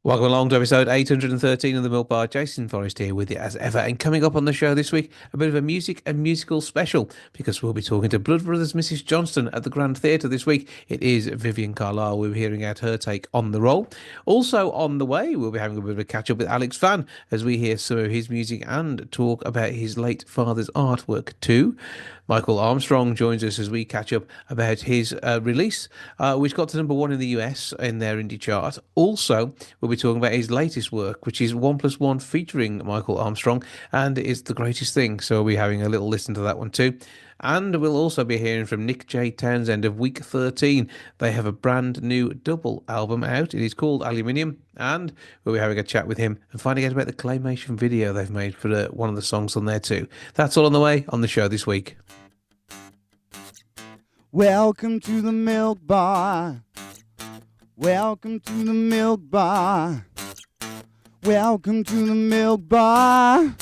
Welcome along to episode 813 of the Milk Bar. Jason Forrest here with you as ever. And coming up on the show this week, a bit of a music and musical special because we'll be talking to Blood Brothers Mrs. Johnston at the Grand Theatre this week. It is Vivienne Carlisle. We'll be hearing out her take on the role. Also on the way, we'll be having a bit of a catch up with Alex Vann as we hear some of his music and talk about his late father's artwork too. Michael Armstrong joins us as we catch up about his release, which got to number one in the US in their indie chart. Also, we'll be talking about his latest work, which is 1+1 featuring Michael Armstrong, and is the greatest thing. So we'll be having a little listen to that one too. And we'll also be hearing from Nick J Townsend of Week 13. They have a brand new double album out. It is called Aluminium, and we'll be having a chat with him and finding out about the claymation video they've made for one of the songs on there too. That's all on the way on the show this week. Welcome to the Milk Bar. Welcome to the Milk Bar. Welcome to the Milk Bar.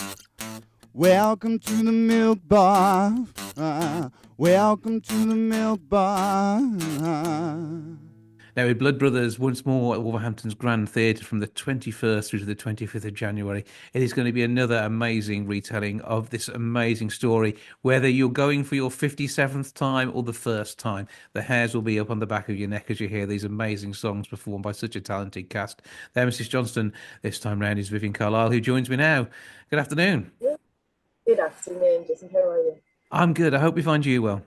Welcome to the Milk Bar. Welcome to the Milk Bar. Now, with Blood Brothers once more at Wolverhampton's Grand Theatre from the 21st through to the 25th of January, it is going to be another amazing retelling of this amazing story. Whether you're going for your 57th time or the first time, the hairs will be up on the back of your neck as you hear these amazing songs performed by such a talented cast. There, Mrs. Johnston, this time round is Vivienne Carlisle, who joins me now. Good afternoon. Good afternoon, Jason. How are you? I'm good. I hope we find you well.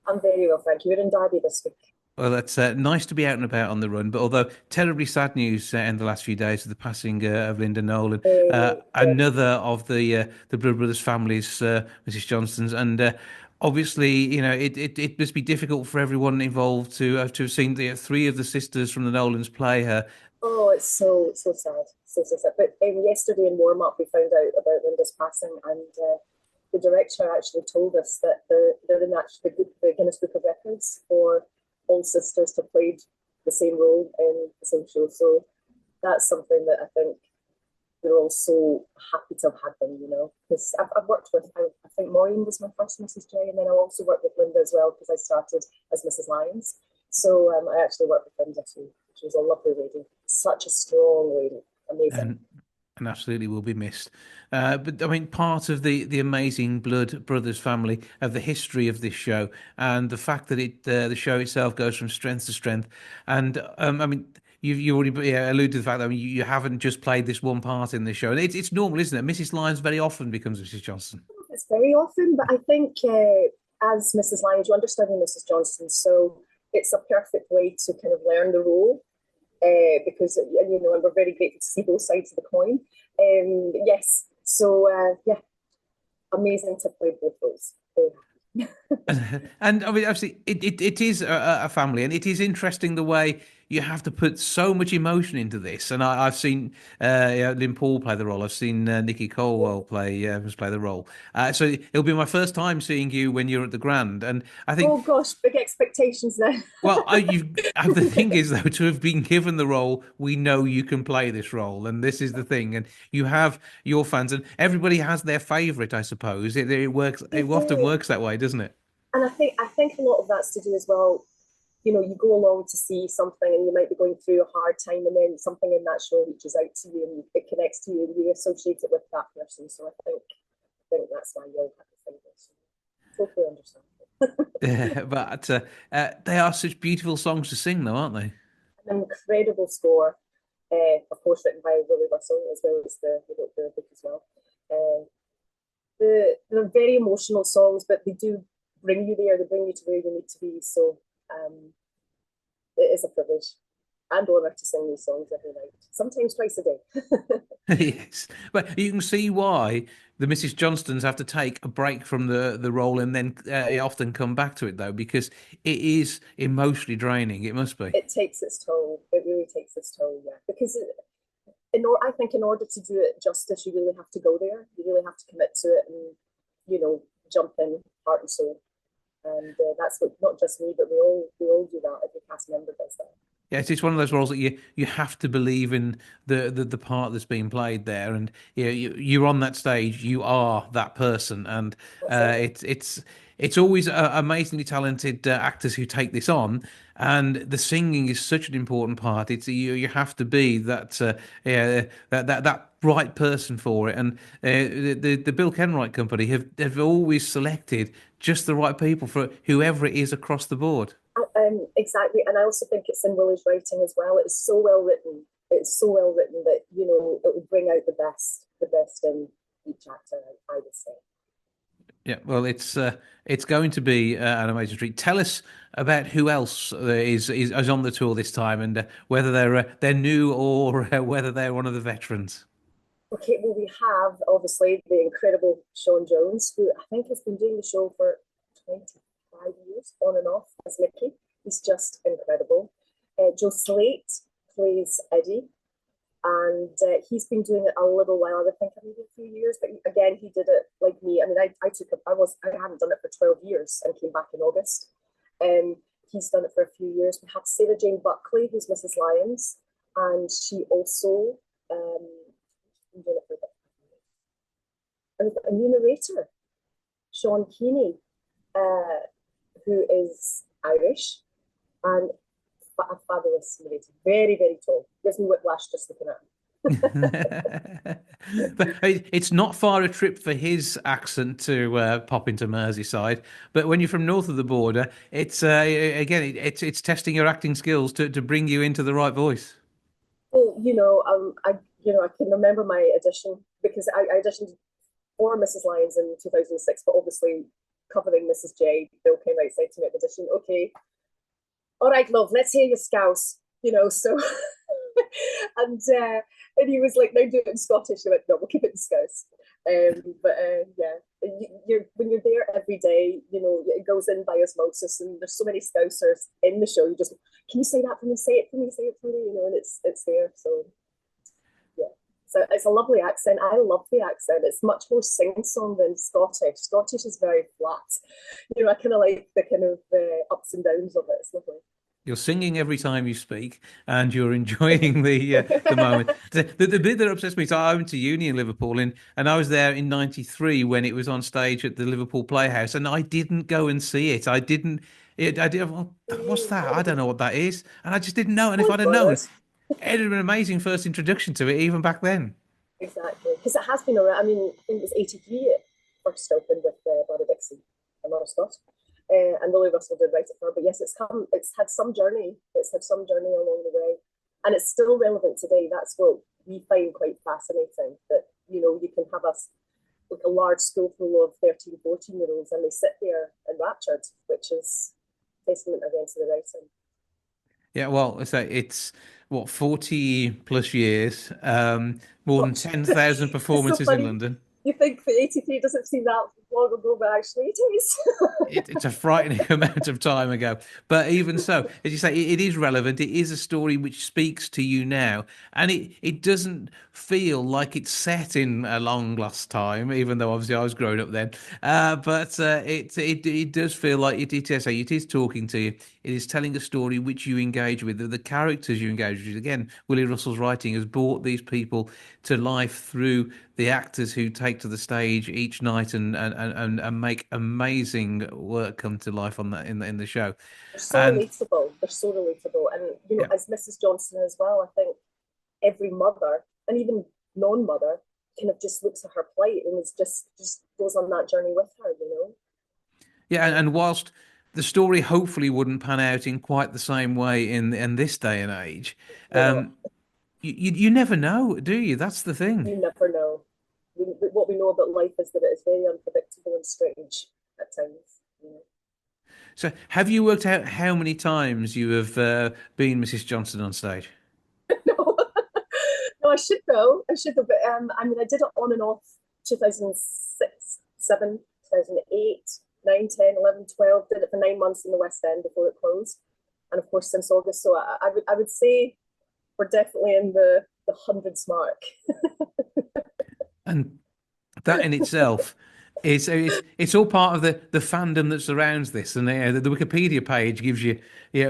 I'm very well, thank you. We're in Derby this week. Well, that's nice to be out and about on the run, but although terribly sad news in the last few days of the passing of Linda Nolan, another of the Blood Brothers families, Mrs. Johnston's, and obviously, you know, it must be difficult for everyone involved to have seen the three of the sisters from the Nolans play her. Oh, it's so sad, so sad. But yesterday in warm up, we found out about Linda's passing, and the director actually told us that they're in the Guinness Book of Records for all sisters to have played the same role in the same show. So that's something that I think we're all so happy to have had them, you know, because I've worked with, I think Maureen was my first Mrs. J, and then I also worked with Linda as well because I started as Mrs. Lyons. So I actually worked with Linda too. She was a lovely lady, such a strong lady, amazing. And absolutely will be missed. But I mean, part of the amazing Blood Brothers family of the history of this show and the fact that the show itself goes from strength to strength. And I mean, you already alluded to the fact that you haven't just played this one part in this show. And it's normal, isn't it? Mrs. Lyons very often becomes Mrs. Johnston. It's very often, but I think as Mrs. Lyons, you understudy Mrs. Johnston, so it's a perfect way to kind of learn the role. Because you know, and we're very grateful to see both sides of the coin. Yes, so yeah, amazing to play both roles. And I mean, obviously, it is a family, and it is interesting the way you have to put so much emotion into this. And I've seen Lynn Paul play the role. I've seen Nikki Colwell play the role. So it'll be my first time seeing you when you're at the Grand. And I think, oh gosh, big expectations now. well, the thing is though, to have been given the role, we know you can play this role, and this is the thing. And you have your fans, and everybody has their favourite, I suppose. It works. It often works that way, doesn't it? And I think a lot of that's to do as well. You know, you go along to see something and you might be going through a hard time, and then something in that show reaches out to you and it connects to you and you associate it with that person. So I think that's why you'll have to think this. Totally understand. Yeah, but they are such beautiful songs to sing, though, aren't they? An incredible score, of course, written by Willie Russell as well as the book as well. They're very emotional songs, but they do bring you there. They bring you to where you need to be. So it is a privilege and honor to sing these songs every night, sometimes twice a day. Yes, but you can see why the Mrs. Johnstons have to take a break from the role and then often come back to it, though, because it is emotionally draining. It must be. It takes its toll. It really takes its toll, yeah. Because I think in order to do it justice, you really have to go there. You really have to commit to it and, you know, jump in heart and soul. And that's what, not just me, but we all do that. Every cast member does that. Yes, it's one of those roles that you have to believe in the part that's being played there, and you're on that stage, you are that person, and it's always amazingly talented actors who take this on, and the singing is such an important part. It's you have to be that yeah, that right person for it. And the Bill Kenwright Company have always selected just the right people for whoever it is across the board. Exactly, and I also think it's in Willie's writing as well. It's so well written. It's so well written that it would bring out the best in each actor. I would say. Yeah, well, it's going to be an amazing treat. Tell us about who else is on the tour this time, and whether they're new or whether they're one of the veterans. Okay, well, we have obviously the incredible Sean Jones, who I think has been doing the show for 25 years on and off as Mickey. He's just incredible. Joe Slate plays Eddie, and he's been doing it a little while. I think maybe a few years, but again, he did it like me. I mean, I hadn't done it for 12 years and came back in August. He's done it for a few years. We have Sarah Jane Buckley, who's Mrs. Lyons, and she also doing it for a bit. And we've got a new narrator, Sean Keeney, who is Irish and a fabulous narrator. Very, very tall. Gives me whiplash just looking at him. But it's not far a trip for his accent to pop into Merseyside. But when you're from north of the border, it's again it's testing your acting skills to bring you into the right voice. Well, I can remember my audition because I auditioned for Mrs. Lyons in 2006, but obviously covering Mrs. J. Bill came outside to make the audition. Okay, all right, love, let's hear your scouse. So and he was like, "No, do it in Scottish." I went, "No, we'll keep it in Scouse." Yeah, when you're there every day, it goes in by osmosis, and there's so many Scousers in the show. You just, can you say that for me? Say it for me. Say it for me. And it's there. So yeah, so it's a lovely accent. I love the accent. It's much more sing-song than Scottish. Scottish is very flat. I kind of like the kind of ups and downs of it. It's lovely. You're singing every time you speak, and you're enjoying the moment. The bit that upsets me is I went to uni in Liverpool, and I was there in '93 when it was on stage at the Liverpool Playhouse, and I didn't go and see it. I didn't. I did. Well, what's that? I don't know what that is, and I just didn't know. And if I'd have known, it'd have been an amazing first introduction to it, even back then. Exactly, because it has been around. I mean, I think it was '83 it first opened with Barry Dixon and Mara Scott. And Lily Russell did write it for her. But yes, it's had some journey. It's had some journey along the way. And it's still relevant today. That's what we find quite fascinating, that, you can have like a large school full of 13, 14-year-olds and they sit there enraptured, which is testament again to the writing. Yeah, well, it's what 40 plus years, more than 10,000 It's so performances in funny. London. You think the '83 doesn't seem that long ago, but actually it is. It's a frightening amount of time ago. But even so, as you say, it is relevant. It is a story which speaks to you now. And it doesn't feel like it's set in a long lost time, even though obviously I was growing up then. It does feel like it is talking to you. It is telling a story which you engage with. The characters you engage with. Again, Willie Russell's writing has brought these people to life through the actors who take to the stage each night and make amazing work come to life on that in the show. They're so And relatable. They're so relatable. And, yeah, as Mrs. Johnson as well, I think every mother, and even non-mother, kind of just looks at her plight and is just goes on that journey with her. yeah, and whilst the story hopefully wouldn't pan out in quite the same way in this day and age, You know, you never know, do you? That's the thing. you never know. What we know about life is that it is very unpredictable and strange at times. So, have you worked out how many times you have been Mrs. Johnson on stage? No, no, I should know. I should know. But I mean, I did it on and off 2006, 7, 2008, 9, 10, 11, 12. Did it for 9 months in the West End before it closed. And of course, since August. So I would say we're definitely in the hundreds mark. And that in itself it's all part of the fandom that surrounds this, and the Wikipedia page gives you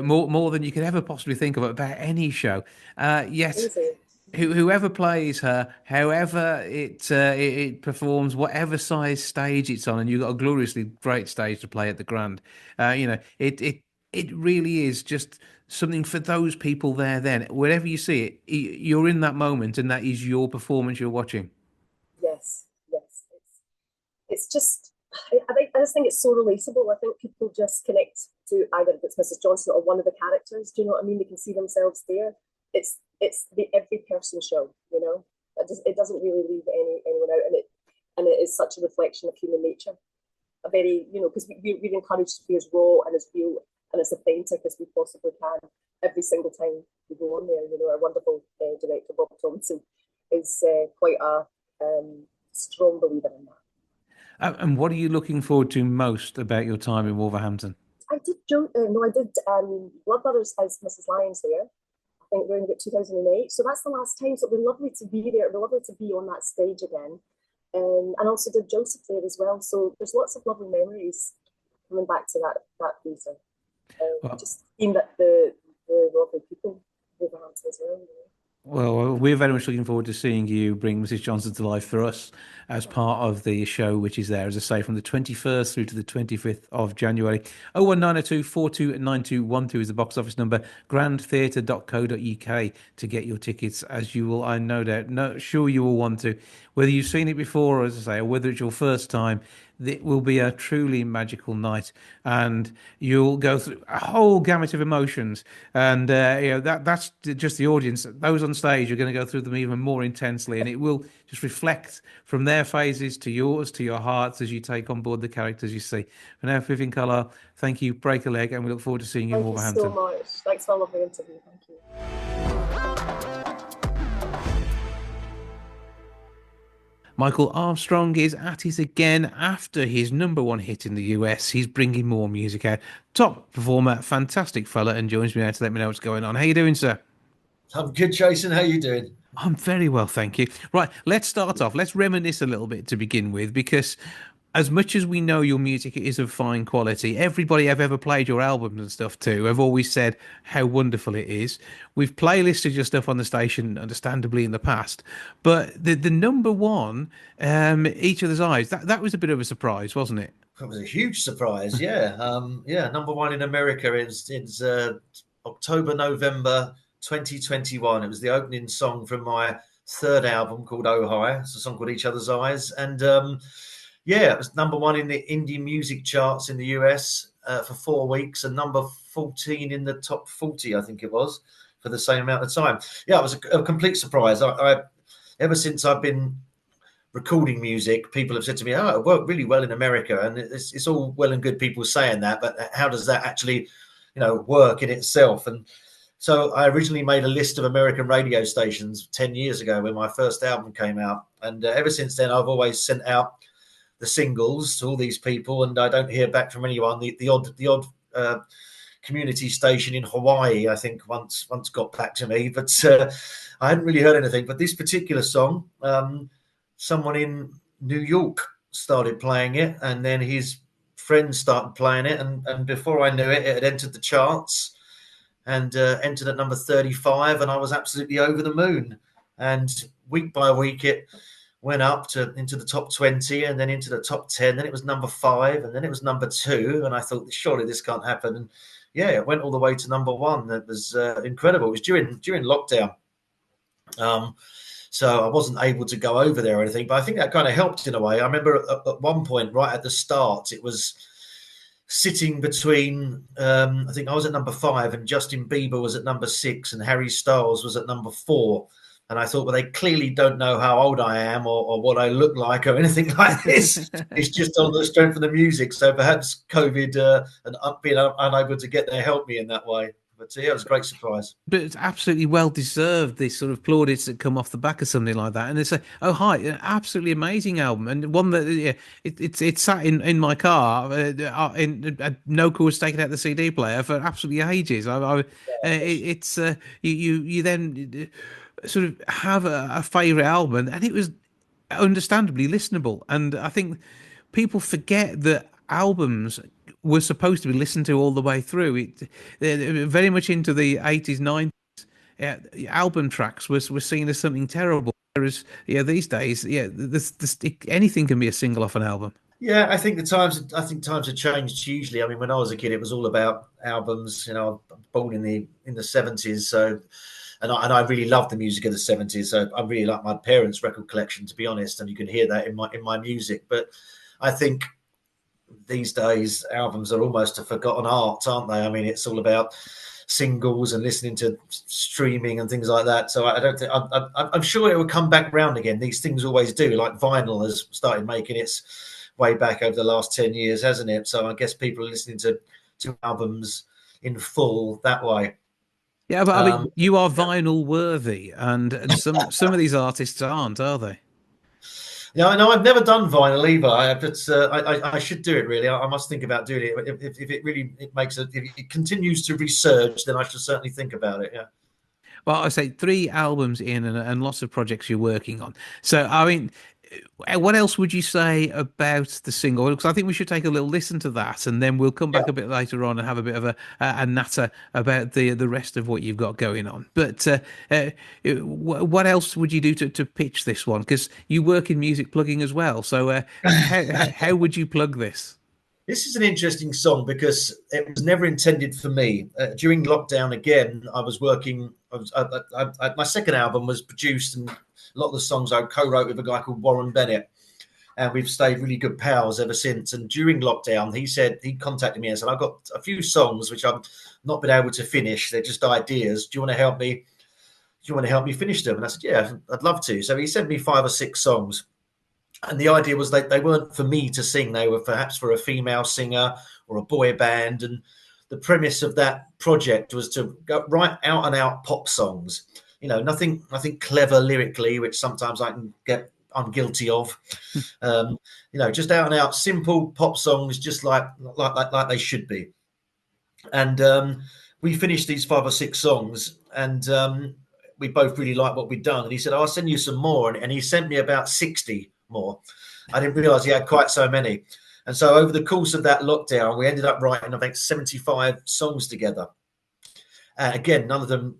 more than you could ever possibly think of about any show. Yet Easy. whoever plays her, however it performs, whatever size stage it's on, and you've got a gloriously great stage to play at the Grand. It it really is just something for those people there. Then, wherever you see it, you're in that moment, and that is your performance you're watching. Yes, yes. It's just, I just think it's so relatable. I think people just connect to either if it's Mrs. Johnson or one of the characters. Do you know what I mean? They can see themselves there. It's the every person show, you know. It doesn't really leave anyone out, and it is such a reflection of human nature. A very, you know, because we're encouraged to be as raw and as real and as authentic as we possibly can every single time we go on there. You know, our wonderful director Bob Thompson is quite a strong believer in that. And what are you looking forward to most about your time in Wolverhampton? I did Blood Brothers as Mrs. Lyons there. I think around about 2008. So that's the last time. So it'd be lovely to be there. It'd be lovely to be on that stage again. And also did Joseph there as well. So there's lots of lovely memories coming back to that theatre. Just seeing that the lovely people with Wolverhampton as well. You know. Well, we're very much looking forward to seeing you bring Mrs. Johnson to life for us as part of the show, which is there, as I say, from the 21st through to the 25th of January. 01902 429212 is the box office number, grandtheatre.co.uk to get your tickets, as you will, I no doubt, sure you will want to. Whether you've seen it before, as I say, or whether it's your first time, it will be a truly magical night, and you'll go through a whole gamut of emotions. And that's just the audience. Those on stage are going to go through them even more intensely, and it will just reflect from their phases to yours, to your hearts, as you take on board the characters you see. For now, Vivienne Carlisle, thank you. Break a leg, and we look forward to seeing you in Wolverhampton. Thank you so much. Thanks for a lovely interview. Thank you. Michael Armstrong is at it again after his #1 hit in the US. He's bringing more music out. Top performer, fantastic fella, and joins me now to let me know what's going on. How you doing, sir? I'm good, Jason. How you doing? I'm very well, thank you. Right, let's start off. Let's reminisce a little bit to begin with, because as much as we know your music is of fine quality, everybody I've ever played your albums and stuff to have always said how wonderful it is. We've playlisted your stuff on the station, understandably, in the past, but the #1, Each Other's Eyes, that was a bit of a surprise, wasn't it? It was a huge surprise, yeah. #1 in America is October, November 2021. It was the opening song from my third album called Oh Hi. It's a song called Each Other's Eyes, and it was #1 in the indie music charts in the US for 4 weeks, and number 14 in the top 40, I think it was, for the same amount of time. Yeah, it was a complete surprise. I ever since I've been recording music, people have said to me, "Oh, it worked really well in America," and it's all well and good people saying that, but how does that actually, work in itself? And so I originally made a list of American radio stations 10 years ago when my first album came out, and ever since then I've always sent out the singles to all these people, and I don't hear back from anyone. The odd community station in Hawaii, I think, once got back to me, but I hadn't really heard anything. But this particular song, someone in New York started playing it, and then his friends started playing it, and before I knew it, it had entered the charts and entered at number 35, and I was absolutely over the moon. And week by week, it went up into the top 20, and then into the top 10. Then it was number 5, and then it was number 2. And I thought, surely this can't happen. And yeah, it went all the way to number 1. That was incredible. It was during lockdown. So I wasn't able to go over there or anything, but I think that kind of helped in a way. I remember at one point, right at the start, it was sitting between, I think I was at number 5, and Justin Bieber was at number 6, and Harry Styles was at number 4. And I thought, well, they clearly don't know how old I am or what I look like or anything like this. It's just on the strength of the music. So perhaps COVID and being unable to get there helped me in that way. But yeah, it was a great surprise. But it's absolutely well deserved, this sort of plaudits that come off the back of something like that. And it's oh hi, an absolutely amazing album, and one that it's sat in my car. No was taken out the CD player for absolutely ages. You then sort of have a favorite album, and it was understandably listenable. And I think people forget that albums were supposed to be listened to all the way through. They're very much into the 80s, 90s. Album tracks were seen as something terrible, whereas these days, anything can be a single off an album. Yeah, I think times have changed hugely. I mean, when I was a kid, it was all about albums. You know, I'm born in the 70s, so and I really loved the music of the 70s. So I really like my parents' record collection, to be honest, and you can hear that in my music. But I think these days albums are almost a forgotten art, aren't they? I mean, it's all about singles and listening to streaming and things like that. So I don't think I'm sure it will come back round again. These things always do. Like vinyl has started making its way back over the last 10 years, hasn't it? So I guess people are listening to albums in full that way. Yeah, but I mean, you are vinyl worthy, and some of these artists aren't, are they? Yeah, no, I've never done vinyl either. I should do it really. I must think about doing it. If it really if it continues to resurge, then I should certainly think about it. Yeah. Well, I say 3 albums in and lots of projects you're working on. So, I mean, what else would you say about the single? Because I think we should take a little listen to that, and then we'll come back a bit later on and have a bit of a natter about the rest of what you've got going on. But what else would you do to pitch this one? Because you work in music plugging as well. So how would you plug this? This is an interesting song because it was never intended for me. During lockdown, again, I was working. My second album was produced, and a lot of the songs I co-wrote with a guy called Warren Bennett, and we've stayed really good pals ever since. And during lockdown, he contacted me and said, "I've got a few songs which I've not been able to finish. They're just ideas. Do you want to help me? Do you want to help me finish them?" And I said, "Yeah, I'd love to." So he sent me 5 or 6 songs. And the idea was they weren't for me to sing. They were perhaps for a female singer or a boy band. And the premise of that project was to go write out and out pop songs. You know, nothing clever lyrically, which sometimes I'm guilty of. You know, just out and out simple pop songs, just like they should be. And we finished these 5 or 6 songs, and we both really liked what we'd done. And he said, "I'll send you some more." And he sent me about 60 more. I didn't realize he had quite so many. And so over the course of that lockdown, we ended up writing, I think, 75 songs together. Again, none of them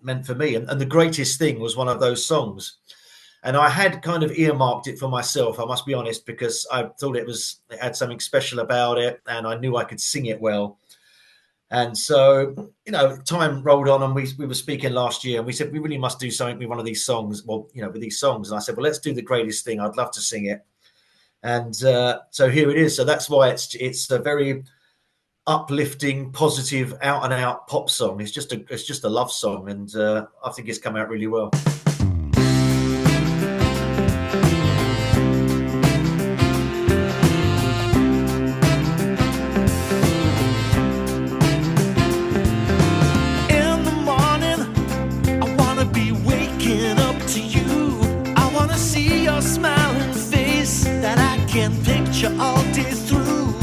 meant for me. And the Greatest Thing was one of those songs. And I had kind of earmarked it for myself, I must be honest, because I thought it had something special about it, and I knew I could sing it well. And so, you know, time rolled on, and we were speaking last year, and we said we really must do something with one of these songs. Well, you know, with these songs. And I said, well, let's do The Greatest Thing. I'd love to sing it. And so here it is. So that's why it's a very uplifting, positive, out and out pop song. It's just a love song, and I think it's come out really well. All day through,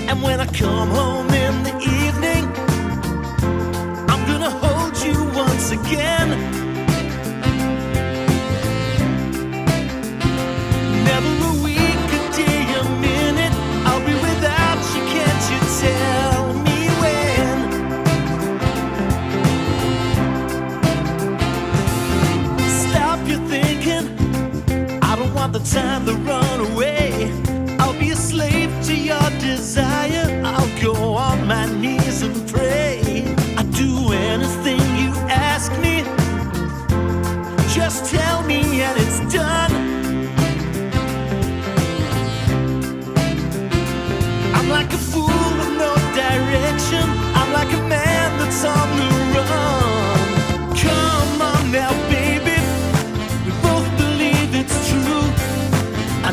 and when I come home in the evening, I'm gonna hold you once again. Never a week, a day, a minute, I'll be without you. Can't you tell me when? Stop your thinking, I don't want the time to run away. I'll be a slave to your desire. I'll go on my knees and pray. I'd do anything you ask me. Just tell me and it's done. I'm like a fool with no direction. I'm like a man that's on the run. Come on now, baby. We both believe it's true. I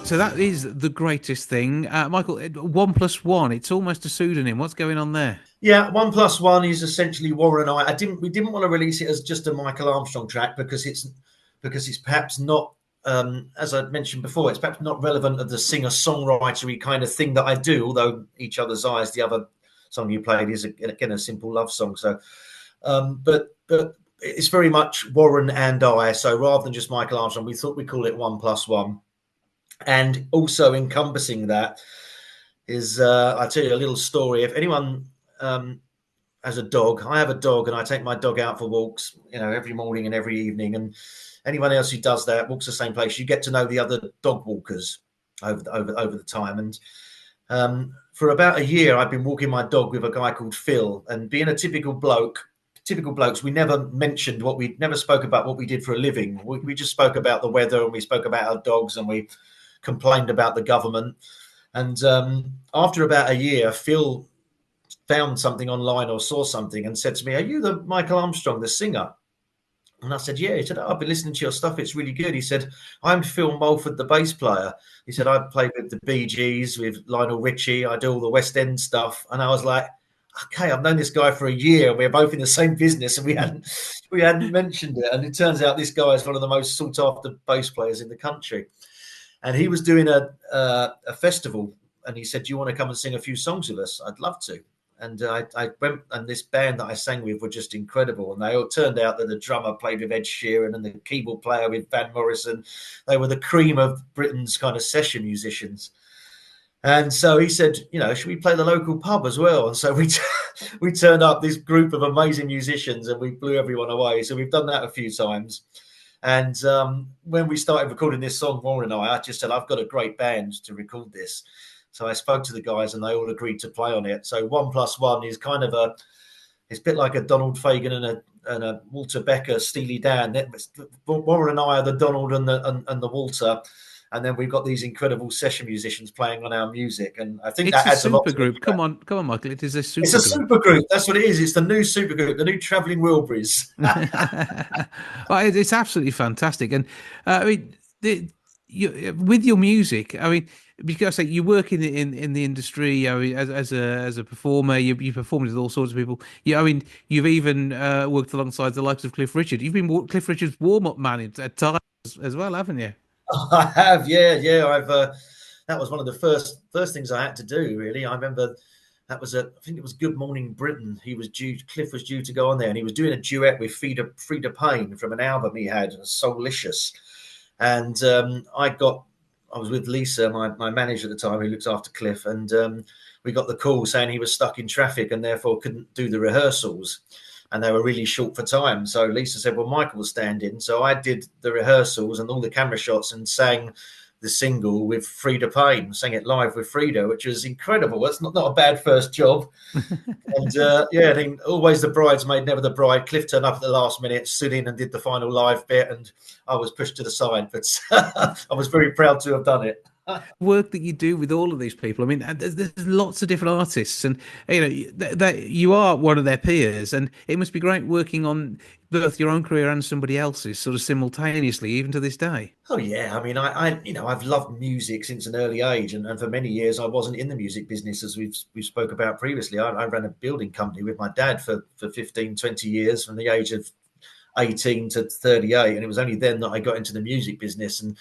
So that is the greatest thing. Michael, 1+1, it's almost a pseudonym. What's going on there? Yeah, 1+1 is essentially Warren and I. We didn't want to release it as just a Michael Armstrong track because it's perhaps not, as I mentioned before, it's perhaps not relevant of the singer-songwritery kind of thing that I do, although Each Other's Eyes, the other song you played, is again a simple love song. So but it's very much Warren and I. So rather than just Michael Armstrong, we thought we'd call it 1+1. And also encompassing that is, I'll tell you a little story. If anyone has a dog, I have a dog, and I take my dog out for walks, every morning and every evening. And anyone else who does that walks the same place. You get to know the other dog walkers over the time. And for about a year, I've been walking my dog with a guy called Phil. And being a typical blokes, we never never spoke about what we did for a living. We just spoke about the weather, and we spoke about our dogs, and we complained about the government. And after about a year, Phil found something online or saw something and said to me, "Are you the Michael Armstrong, the singer?" And I said, "Yeah." He said, "Oh, I've been listening to your stuff. It's really good." He said, "I'm Phil Mulford, the bass player." He said, "I played with the Bee Gees, with Lionel Richie. I do all the West End stuff." And I was like, okay, I've known this guy for a year. We're both in the same business, and we hadn't mentioned it. And it turns out this guy is one of the most sought after bass players in the country. And he was doing a festival, and he said, "Do you want to come and sing a few songs with us?" "I'd love to." And I went, and this band that I sang with were just incredible. And they all turned out that the drummer played with Ed Sheeran and the keyboard player with Van Morrison. They were the cream of Britain's kind of session musicians. And so he said, "Should we play the local pub as well?" And so we turned up, this group of amazing musicians, and we blew everyone away. So we've done that a few times. And when we started recording this song, Warren and I just said, "I've got a great band to record this." So I spoke to the guys, and they all agreed to play on it. So 1+1 is kind of it's a bit like a Donald Fagen and a Walter Becker, Steely Dan. Warren and I are the Donald and the Walter. And then we've got these incredible session musicians playing on our music, and I think it's that adds a lot to super group. Come on, Michael! It is a super. It's a super group. That's what it is. It's the new super group, the new Travelling Wilburys. Well, it's absolutely fantastic, and I mean, with your music, I mean, because you work in the industry, as a performer, you performed with all sorts of people. I mean, you've even worked alongside the likes of Cliff Richard. You've been Cliff Richard's warm-up man at times as well, haven't you? I have, yeah. I've that was one of the first things I had to do. Really, I remember that was I think it was Good Morning Britain. Cliff was due to go on there, and he was doing a duet with Frida Payne from an album he had, Soulicious. And I was with Lisa, my manager at the time, who looked after Cliff, and we got the call saying he was stuck in traffic and therefore couldn't do the rehearsals. And they were really short for time. So Lisa said, "Well, Michael will stand in." So I did the rehearsals and all the camera shots and sang the single with Frida Payne, sang it live with Frida, which was incredible. That's not a bad first job. And I think always the bridesmaid, never the bride. Cliff turned up at the last minute, stood in and did the final live bit, and I was pushed to the side. But I was very proud to have done it. Work that you do with all of these people. I mean, there's lots of different artists, and that you are one of their peers, and it must be great working on both your own career and somebody else's sort of simultaneously, even to this day. Oh yeah, I mean, I've loved music since an early age, and for many years I wasn't in the music business, as we spoke about previously. I ran a building company with my dad for 15, 20 years, from the age of 18 to 38, and it was only then that I got into the music business. And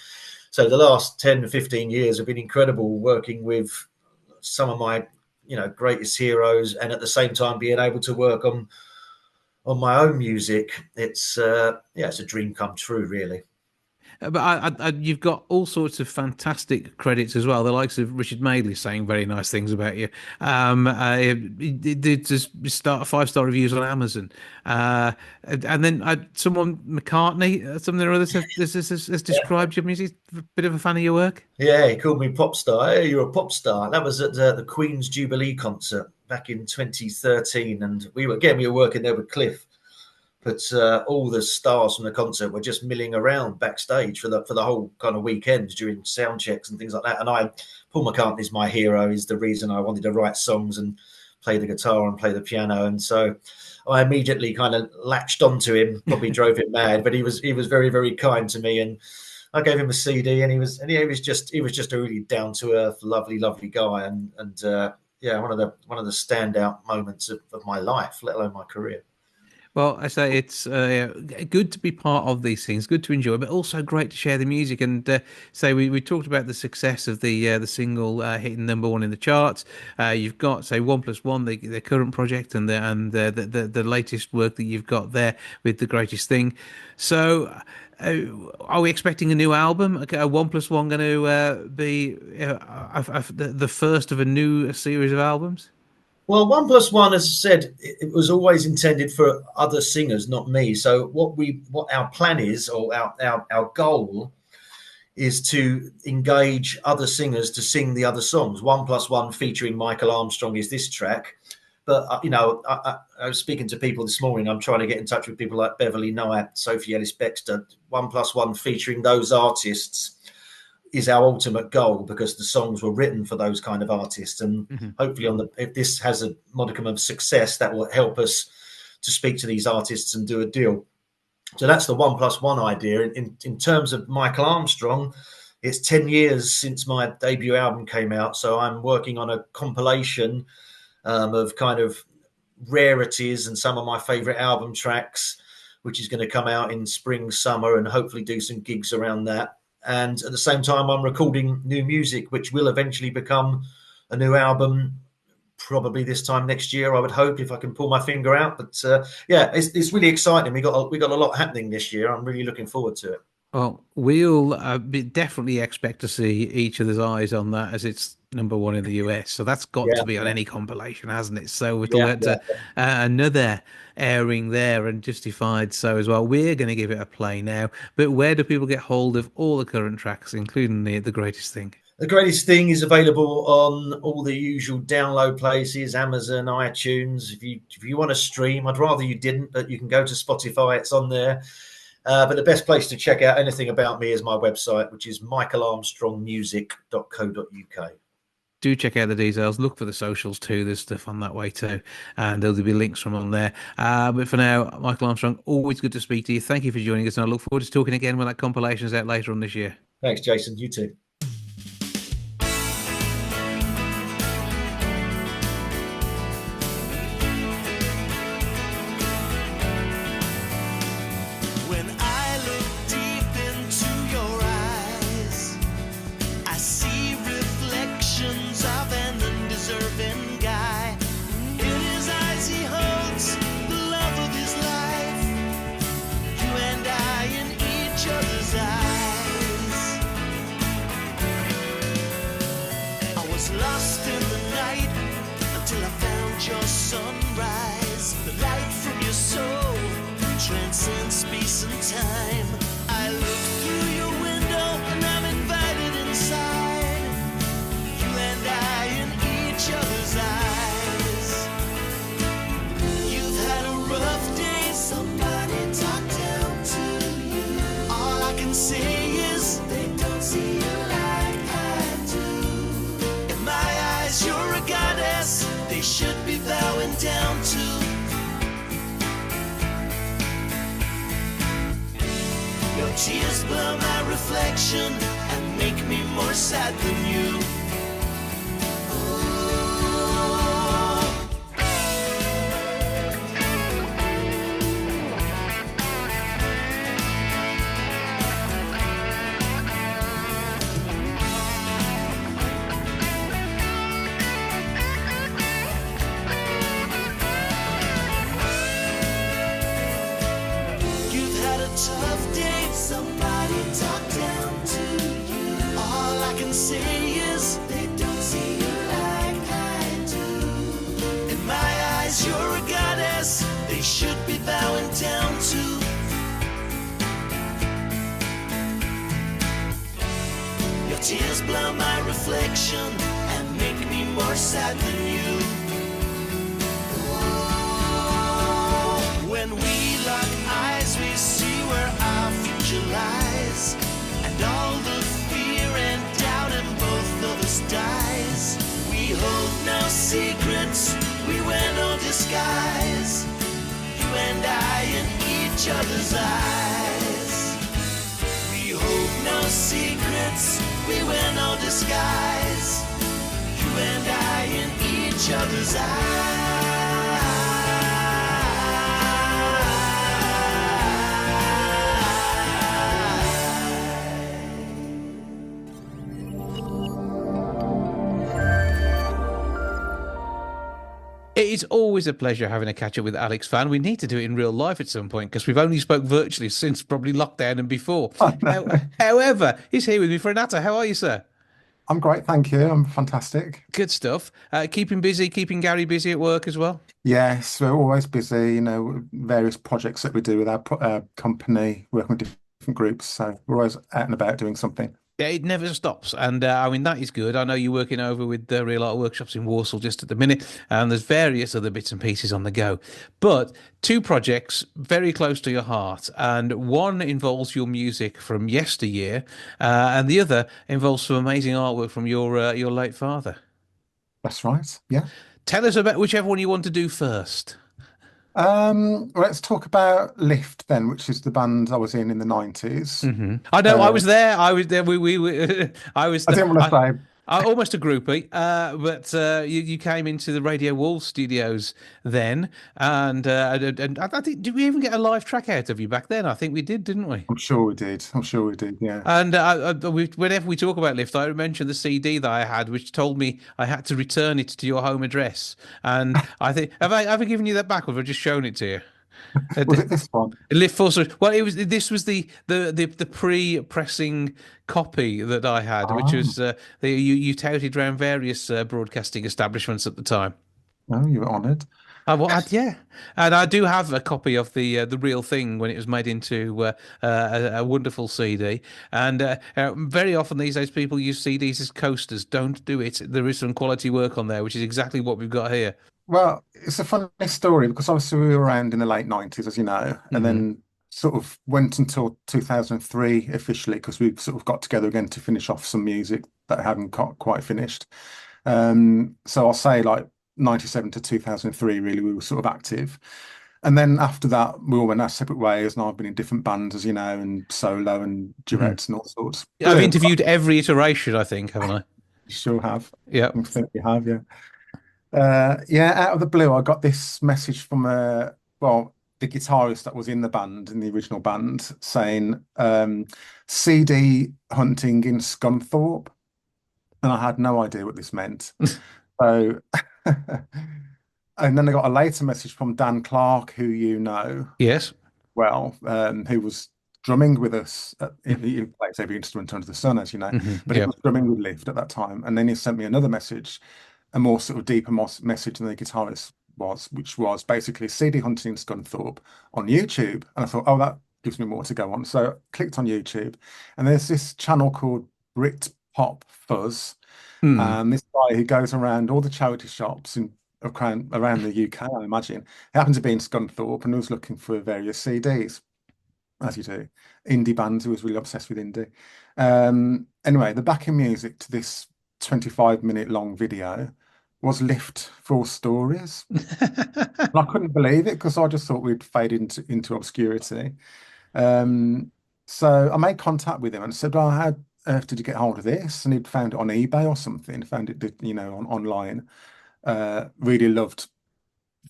so the last 10, 15 years have been incredible, working with some of my, greatest heroes, and at the same time being able to work on my own music. It's a dream come true, really. But you've got all sorts of fantastic credits as well. The likes of Richard Madeley saying very nice things about you. Did just start 5-star reviews on Amazon, and then someone McCartney, something or other, has described your music. A bit of a fan of your work. Yeah, he called me pop star. Hey, you're a pop star. That was at the Queen's Jubilee concert back in 2013, and we were working there with Cliff. But all the stars from the concert were just milling around backstage for the whole kind of weekend during sound checks and things like that. And Paul McCartney's my hero. He's the reason I wanted to write songs and play the guitar and play the piano. And so I immediately kind of latched onto him. Probably drove him mad, but he was very, very kind to me. And I gave him a CD, and he was just a really down to earth, lovely guy, and yeah, one of the standout moments of my life, let alone my career. Well, I say it's good to be part of these things, good to enjoy, but also great to share the music. And say we talked about the success of the single hitting #1 in the charts. You've got say 1+1, the current project, and the latest work that you've got there with The Greatest Thing. So, are we expecting a new album? Okay, 1+1 going to be the first of a new series of albums? Well, 1+1, as I said, it was always intended for other singers, not me. So what our plan is, or our goal, is to engage other singers to sing the other songs. 1+1 featuring Michael Armstrong is this track. But, I was speaking to people this morning. I'm trying to get in touch with people like Beverly Knight, Sophie Ellis-Bextor. 1+1 featuring those artists is our ultimate goal, because the songs were written for those kind of artists. And hopefully if this has a modicum of success, that will help us to speak to these artists and do a deal. So that's the 1+1 idea. In terms of Michael Armstrong, it's 10 years since my debut album came out. So I'm working on a compilation of kind of rarities and some of my favorite album tracks, which is going to come out in spring, summer, and hopefully do some gigs around that. And at the same time, I'm recording new music, which will eventually become a new album, probably this time next year, I would hope, if I can pull my finger out. But yeah, it's really exciting. We got a lot happening this year. I'm really looking forward to it. Well, we'll definitely expect to see each other's eyes on that, as it's #1 in the US. So that's got to be on any compilation, hasn't it? So it'll get another airing there, and justified so as well. We're going to give it a play now. But where do people get hold of all the current tracks, including the Greatest Thing? The Greatest Thing is available on all the usual download places, Amazon, iTunes. If you want to stream, I'd rather you didn't, but you can go to Spotify. It's on there. But the best place to check out anything about me is my website, which is michaelarmstrongmusic.co.uk. Do check out the details. Look for the socials too. There's stuff on that way too. And there'll be links from on there. But for now, Michael Armstrong, always good to speak to you. Thank you for joining us. And I look forward to talking again when that compilation is out later on this year. Thanks, Jason. You too. Transcends space and time. I look through your window and I'm invited inside. You and I in each other's eyes. You've had a rough day, somebody talk down to you. All I can say is they don't see you like I do. In my eyes you're a goddess they should be bowing down to. Your tears blur my reflection and make me more sad than you. You've had a tough day, somebody talk down to you. All I can say is they don't see you like I do. In my eyes you're a goddess they should be bowing down to. Your tears blur my reflection and make me more sad than you. When we lock eyes we see where our future lies, and all the fear and doubt in both of us dies. We hold no secrets, we wear no disguise. You and I in each other's eyes. We hold no no secrets, we wear no disguise. You and I in each other's It is always a pleasure having a catch up with Alex Vann. We need to do it in real life at some point because we've only spoke virtually since probably lockdown and before. However, he's here with me for a natter. How are you, sir? I'm great, thank you. I'm fantastic. Good stuff. Keeping busy, keeping Gary busy at work as well. Yes, we're always busy, various projects that we do with our company, working with different groups. So we're always out and about doing something. Yeah, it never stops. And I mean, that is good. I know you're working over with the Real Art Workshops in Warsaw just at the minute, and there's various other bits and pieces on the go. But two projects very close to your heart, and one involves your music from yesteryear, and the other involves some amazing artwork from your late father. That's right. Yeah. Tell us about whichever one you want to do first. Let's talk about Lift then, which is the band I was in the 90s. I know, I was there. I was there. I was. I didn't want to say. Almost a groupie, but you came into the Radio Wall studios then, and I think, did we even get a live track out of you back then? I think we did, didn't we? I'm sure we did. Yeah. And whenever we talk about Lift, I mentioned the CD that I had, which told me I had to return it to your home address. And I think have I ever given you that back, or have I just shown it to you? Was it this one? Lift Force. Well, this was the pre-pressing copy that I had, which was you touted around various broadcasting establishments at the time. Oh, you were honoured. Yeah, and I do have a copy of the real thing when it was made into a wonderful CD. And very often these days, people use CDs as coasters. Don't do it. There is some quality work on there, which is exactly what we've got here. Well, it's a funny story because obviously we were around in the late 90s, as you know, and then sort of went until 2003 officially because we sort of got together again to finish off some music that hadn't quite finished. So I'll say like 97 to 2003, really, we were sort of active. And then after that, we all went our separate ways, and I've been in different bands, as you know, and solo and duets and all sorts. I've interviewed every iteration, I think, haven't I? You sure have. Yeah. I think you have, yeah. Out of the blue, I got this message from the guitarist that was in the band, in the original band, saying CD hunting in Scunthorpe, and I had no idea what this meant. So, and then I got a later message from Dan Clark, who you know, yes, well, who was drumming with us. He plays every instrument under the sun, as you know, but he was drumming with Lift at that time. And then he sent me another message, a more sort of deeper message than the guitarist was, which was basically CD hunting in Scunthorpe on YouTube. And I thought, oh, that gives me more to go on. So I clicked on YouTube, and there's this channel called Brit Pop Fuzz. And this guy who goes around all the charity shops around the UK, I imagine. He happened to be in Scunthorpe and was looking for various CDs, as you do. Indie bands, he was really obsessed with indie. Anyway, the backing music to this 25-minute long video was Lift for Stories. And I couldn't believe it because I just thought we'd fade into obscurity. So I made contact with him and said, well, how did you get hold of this? And he'd found it on eBay or something, found it, online. Really loved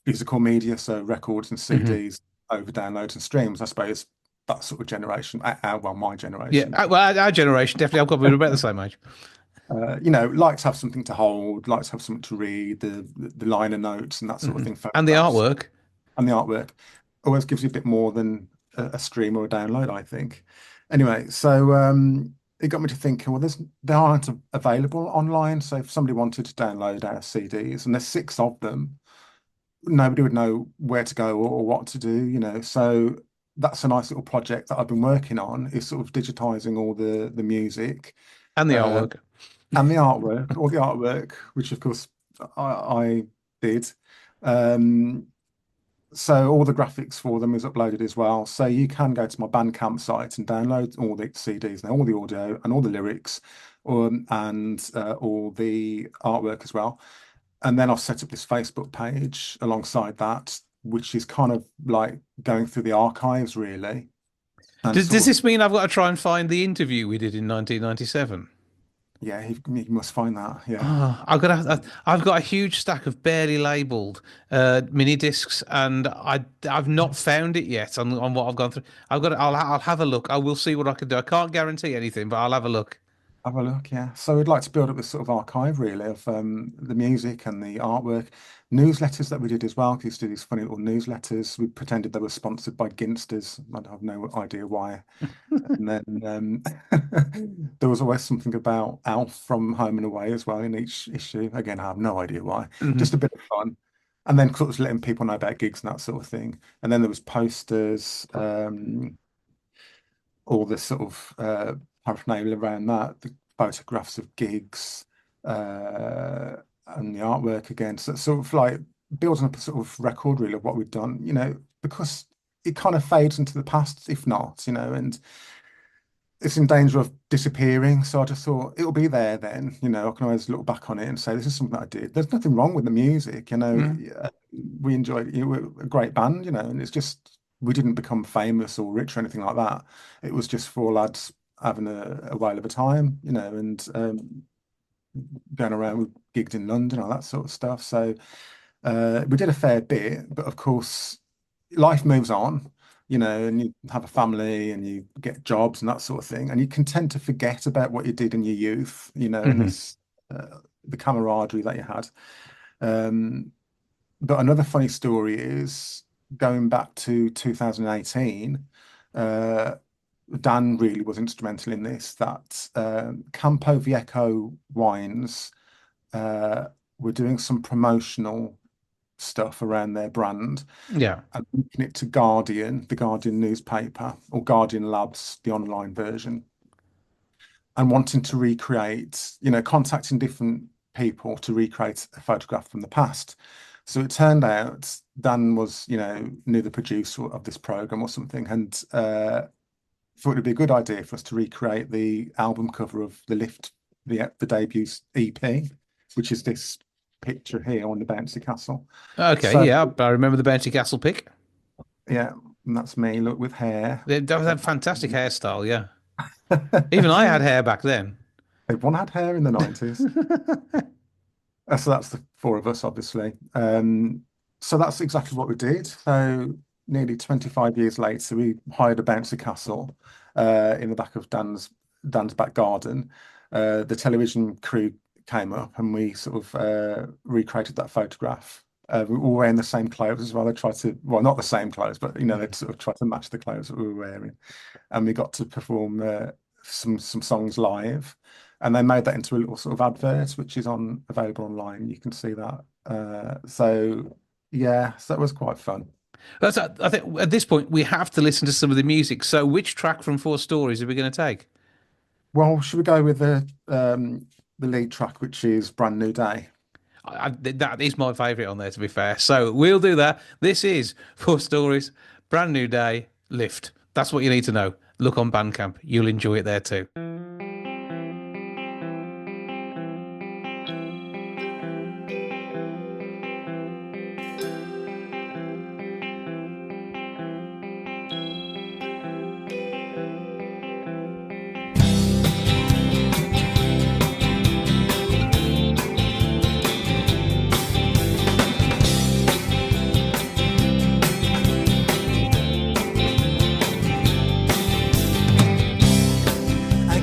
physical media, so records and CDs over downloads and streams. I suppose that sort of generation, my generation. Yeah, well, our generation, definitely. I've got to be about the same age. Like to have something to hold, like to have something to read, the liner notes and that sort of thing. And the artwork. And the artwork always gives you a bit more than a stream or a download, I think. Anyway, so it got me to thinking, well, they aren't available online. So if somebody wanted to download our CDs, and there's 6 of them, nobody would know where to go or what to do, So that's a nice little project that I've been working on, is sort of digitizing all the music. And the artwork. And the artwork, all the artwork, which of course I did. So all the graphics for them is uploaded as well. So you can go to my Bandcamp site and download all the CDs now, all the audio and all the lyrics, and all the artwork as well. And then I've set up this Facebook page alongside that, which is kind of like going through the archives, really. And Does sort of, this mean I've got to try and find the interview we did in 1997? yeah, he must find that. Yeah. Oh, I've got a huge stack of barely labelled mini discs, and I've not found it yet on what I've gone through. I'll have a look. I will see what I can do. I can't guarantee anything, but I'll have a look. Have a look, yeah. So we'd like to build up this sort of archive, really, of the music and the artwork. Newsletters that we did as well. We used to do these funny little newsletters. We pretended they were sponsored by Ginsters. I have no idea why. And then there was always something about Alf from Home and Away as well in each issue. Again, I have no idea why. Just a bit of fun. And then sort of letting people know about gigs and that sort of thing. And then there was posters, all this sort of paraphernalia around that, the photographs of gigs, and the artwork again. So it's sort of like building up a sort of record really of what we've done, because it kind of fades into the past, if not, and it's in danger of disappearing. So I just thought it'll be there then, I can always look back on it and say, this is something that I did. There's nothing wrong with the music, we enjoyed it. We're a great band, and it's just, we didn't become famous or rich or anything like that. It was just four lads having a whale of a time, and going around. We gigged in London, all that sort of stuff. So we did a fair bit, but of course, life moves on, and you have a family and you get jobs and that sort of thing, and you can tend to forget about what you did in your youth, and this, the camaraderie that you had. But another funny story is going back to 2018. Dan really was instrumental in this, that Campo Viejo wines were doing some promotional stuff around their brand. Yeah. And linking it to Guardian, the Guardian newspaper, or Guardian Labs, the online version, and wanting to recreate, contacting different people to recreate a photograph from the past. So it turned out Dan was, knew the producer of this program or something, and thought it'd be a good idea for us to recreate the album cover of the Lift, the debut EP, which is this picture here on the bouncy castle. Okay, So, yeah, I remember the Bounty Castle pic. yeah, and that's me, look, with hair. That was a fantastic hairstyle, yeah. Even I had hair back then. Everyone had hair in the 90s. So that's the four of us, obviously. So that's exactly what we did. So nearly 25 years later, we hired a bouncy castle in the back of Dan's back garden. The television crew came up and we sort of recreated that photograph. We were all wearing the same clothes as well. They tried to, well, not the same clothes, but they'd sort of tried to match the clothes that we were wearing. And we got to perform some songs live. And they made that into a little sort of advert, which is available online. You can see that. So yeah, so that was quite fun. I think at this point we have to listen to some of the music. So which track from Four Stories are we going to take? Well, should we go with the lead track, which is Brand New Day? That is my favourite on there, to be fair. So we'll do that. This is Four Stories, Brand New Day, Lift. That's what you need to know. Look on Bandcamp. You'll enjoy it there too. I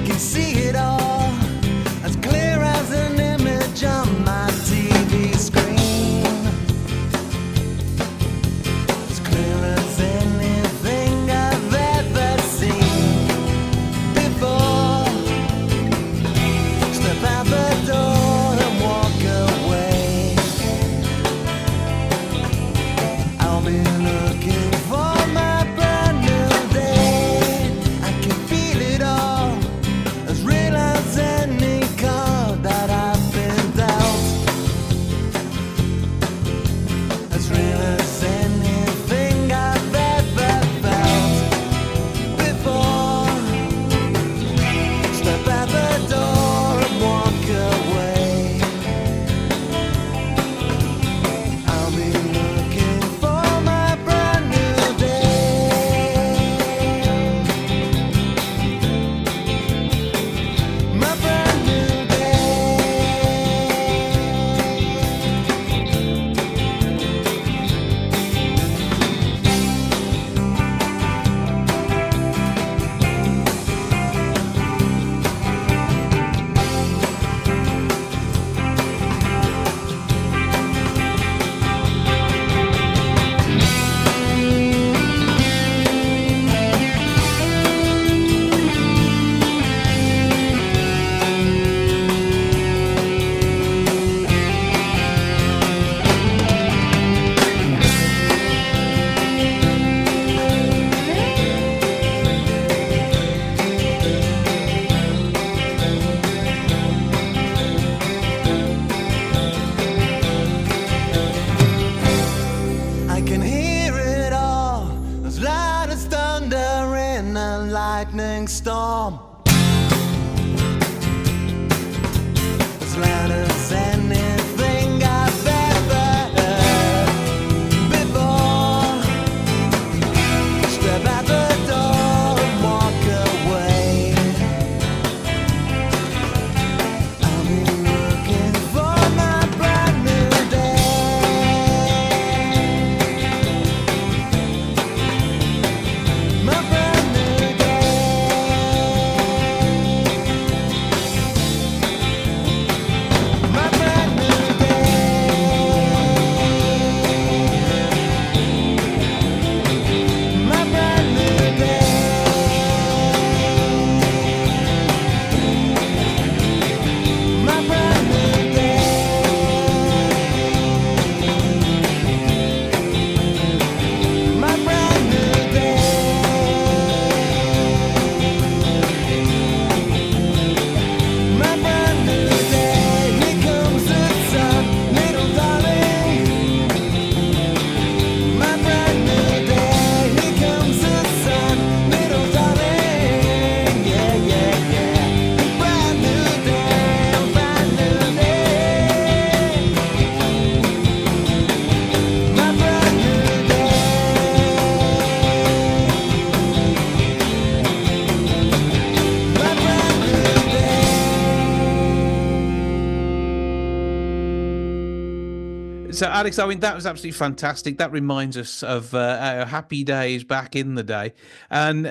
So, Alex, I mean, that was absolutely fantastic. That reminds us of our happy days back in the day. And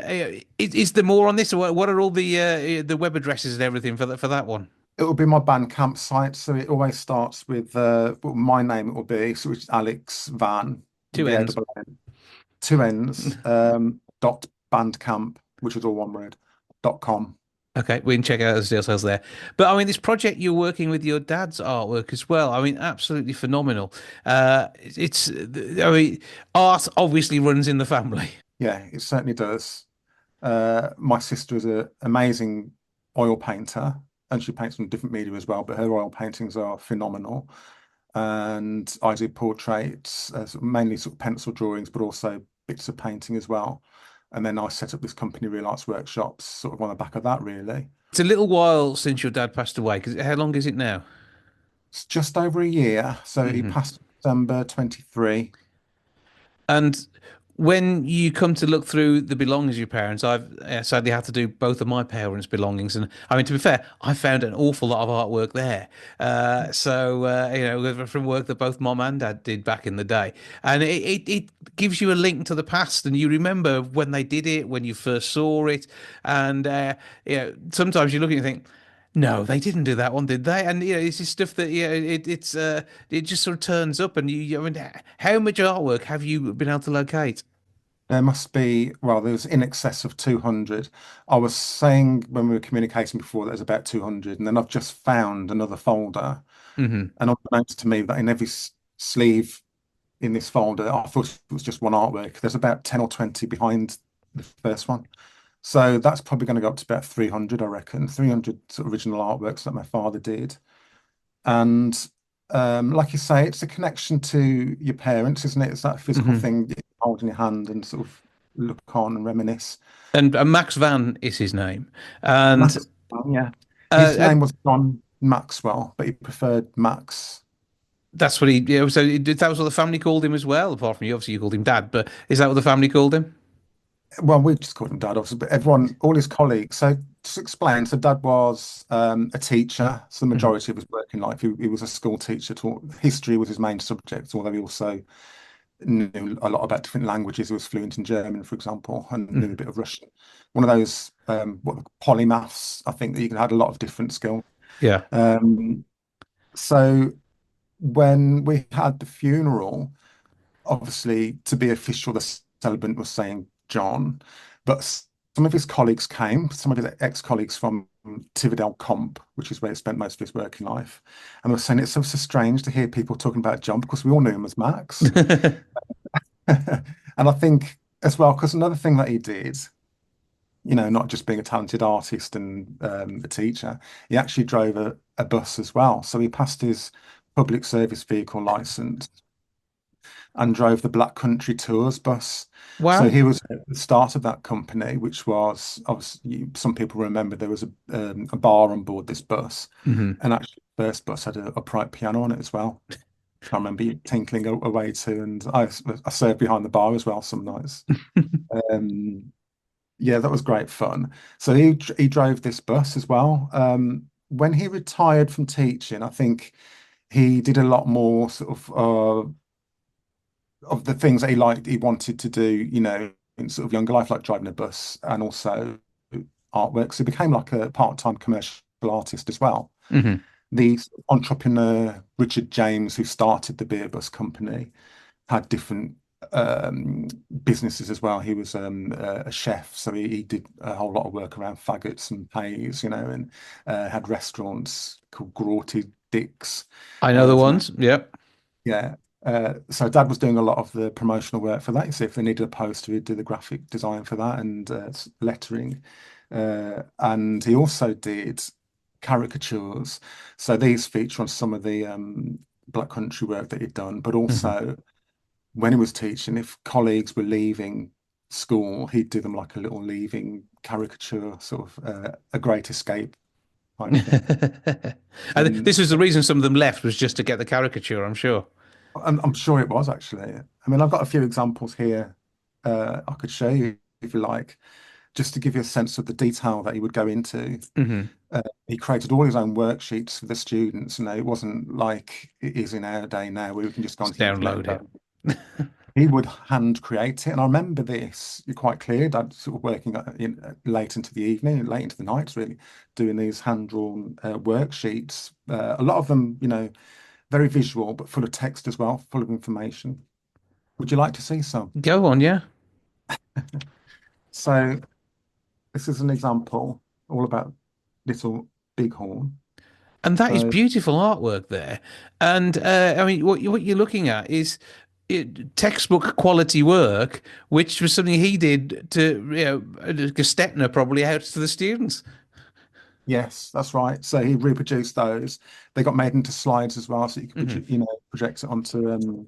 is there more on this? Or what are all the web addresses and everything for that one? It will be my Bandcamp site, so it always starts with well, my name. It will be so which is Alex Vann, Two ends. VANN, two ends. Dot Bandcamp, which is all one word. .com. Okay, we can check out the details there. But I mean, this project you're working with your dad's artwork as well. I mean, absolutely phenomenal. I mean, art obviously runs in the family. Yeah, it certainly does. My sister is an amazing oil painter, and she paints on different media as well. But her oil paintings are phenomenal. And I do portraits, mainly sort of pencil drawings, but also bits of painting as well. And then I set up this company, Real Arts Workshops, sort of on the back of that, really. It's a little while since your dad passed away. Because how long is it now? It's just over a year. So he Hmm. passed December 23. And when you come to look through the belongings of your parents, I've sadly had to do both of my parents' belongings, and I mean, to be fair, I found an awful lot of artwork there. From work that both mom and dad did back in the day, and it gives you a link to the past, and you remember when they did it, when you first saw it, and sometimes you look and you think. No, they didn't do that one, did they? And it's just stuff that it just sort of turns up, and I mean, how much artwork have you been able to locate? There must be, well, there's in excess of 200. I was saying when we were communicating before that there's about 200, and then I've just found another folder. Hmm. And unbeknownst to me, that in every sleeve in this folder, I thought it was just one artwork. There's about 10 or 20 behind the first one. So that's probably going to go up to about 300, I reckon. 300 sort of original artworks that my father did. And like you say, it's a connection to your parents, isn't it? It's that physical Hmm. thing you hold in your hand and sort of look on and reminisce. And Max Van is his name, and Max, yeah. uh, His and name was John Maxwell, but he preferred Max. that's what he. That was what the family called him as well. Apart from you, obviously, you called him Dad, but is that what the family called him? Well, we just called him Dad, obviously, but everyone, all his colleagues. So just explain. So Dad was a teacher. So the Hmm. majority of his working life, he was a school teacher. Taught history was his main subject, although he also knew a lot about different languages. He was fluent in German, for example, and knew a bit of Russian. One of those polymaths. I think that you can have a lot of different skills. Yeah. Um, so when we had the funeral, obviously to be official, the celebrant was saying John, but some of his colleagues came, some of his ex-colleagues from Tividale Comp, which is where he spent most of his working life, and they were saying it's so strange to hear people talking about John because we all knew him as Max. And I think as well, because another thing that he did, not just being a talented artist and a teacher, he actually drove a bus as well. So he passed his public service vehicle license and drove the Black Country Tours bus. So Wow. he was at the start of that company, which was obviously some people remember there was a bar on board this bus, Hmm. and actually the first bus had a upright piano on it as well. I remember you tinkling away to, and I served behind the bar as well some nights. Um, yeah, that was great fun. So he drove this bus as well. When he retired from teaching, I think he did a lot more sort of the things that he liked, he wanted to do, in sort of younger life, like driving a bus and also artwork. So he became like a part-time commercial artist as well. Hmm. The entrepreneur Richard James, who started the beer bus company, had different businesses as well. He was a chef, so he did a whole lot of work around faggots and pays, and had restaurants called Grauty Dick's. I know the For ones. Yep. Yeah. So Dad was doing a lot of the promotional work for that. You see, if they needed a poster, he'd do the graphic design for that and lettering. And he also did caricatures. So these feature on some of the Black Country work that he'd done, but Hmm. also when he was teaching, if colleagues were leaving school, he'd do them like a little leaving caricature, sort of a great escape type thing. And And this was the reason some of them left was just to get the caricature, I'm sure. I'm sure it was actually. I mean, I've got a few examples here I could show you if you like. just to give you a sense of the detail that he would go into. Hmm. He created all his own worksheets for the students. It wasn't like it is in our day now, where we can just go Just onto the internet download and it. go. He would hand create it, and I remember this quite clear. Dad sort of working late into the evening, late into the nights, really doing these hand-drawn worksheets. A lot of them, very visual, but full of text as well, full of information. Would you like to see some? Go on, yeah. So this is an example all about Little Bighorn. And that is So beautiful artwork there. And I mean, what you're looking at is textbook quality work, which was something he did to, Gestetner probably out to the students. yes, that's right. So he reproduced those. They got made into slides as well, so you could Hmm. project it onto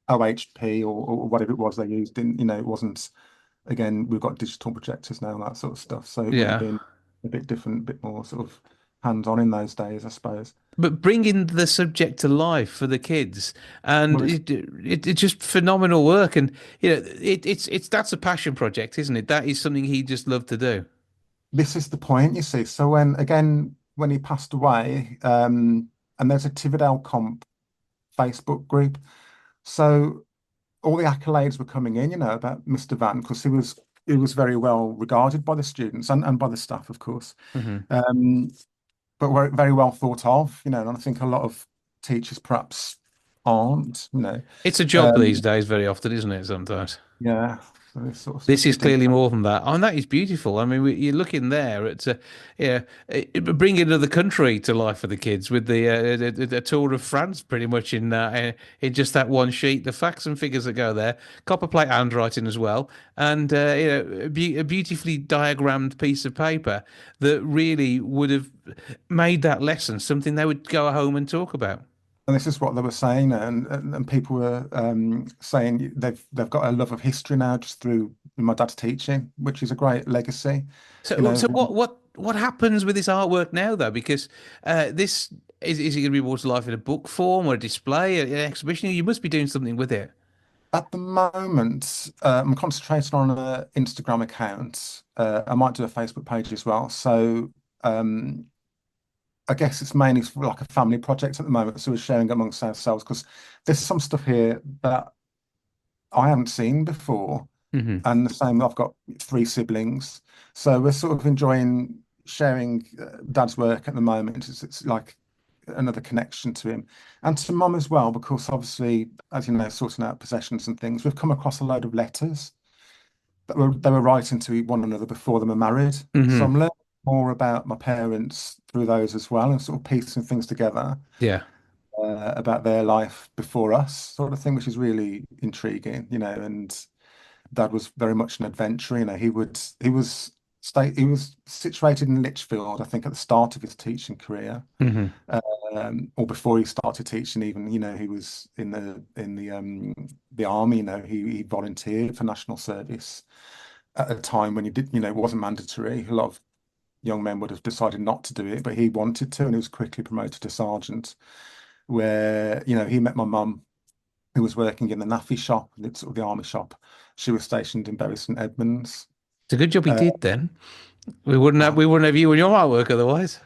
OHP or whatever it was they used. It wasn't. Again, we've got digital projectors now and that sort of stuff. So it would have Yeah. been a bit different, a bit more sort of hands-on in those days, I suppose. But bringing the subject to life for the kids, and Well, it's just phenomenal work. And it's that's a passion project, isn't it? That is something he just loved to do. this is the point, you see. So when he passed away, and there's a Tividale Comp Facebook group. So all the accolades were coming in, about Mr. Vann, because he was very well regarded by the students and by the staff, of course. Hmm. Um, but were very well thought of, and I think a lot of teachers perhaps aren't. It's a job these Um, days, very often, isn't it? Sometimes. yeah, so this sort of This stuff is is deep. clearly more than that. Oh, and that is beautiful. I mean, you're looking there at, yeah, bringing another country to life for the kids with the tour of France, pretty much in just that one sheet. The facts and figures that go there, copperplate handwriting as well, and a beautifully diagrammed piece of paper that really would have made that lesson something they would go home and talk about. And this is what they were saying, and people were saying they've got a love of history now just through my dad's teaching, which is a great legacy. You So, know, so what happens with this artwork now, though? Because this is it going to be brought to life in a book form or a display, an exhibition? You must be doing something with it. at the moment, I'm concentrating on an Instagram account. I might do a Facebook page as well. So um, I guess it's mainly like a family project at the moment. So we're sharing amongst ourselves because there's some stuff here that I haven't seen before. Hmm. And the same, I've got three siblings. So we're sort of enjoying sharing dad's work at the moment. It's like another connection to him and to mum as well, because obviously, as you know, sorting out possessions and things, we've come across a load of letters that they were writing to one another before they were married. So I'm Hmm. learning more about my parents through those as well and sort of piecing things together Yeah. about their life before us, sort of thing, which is really intriguing, and Dad was very much an adventurer. He was situated in Lichfield, I think, at the start of his teaching career, Hmm. or before he started teaching. Even he was in the army. He volunteered for national service at a time when he did. It wasn't mandatory. A lot of young men would have decided not to do it, but he wanted to, and he was quickly promoted to sergeant. Where he met my mum, who was working in the NAFI shop, sort of the army shop. She was stationed in Bury St Edmunds. It's a good job he Uh, did then. We wouldn't have you and your artwork otherwise.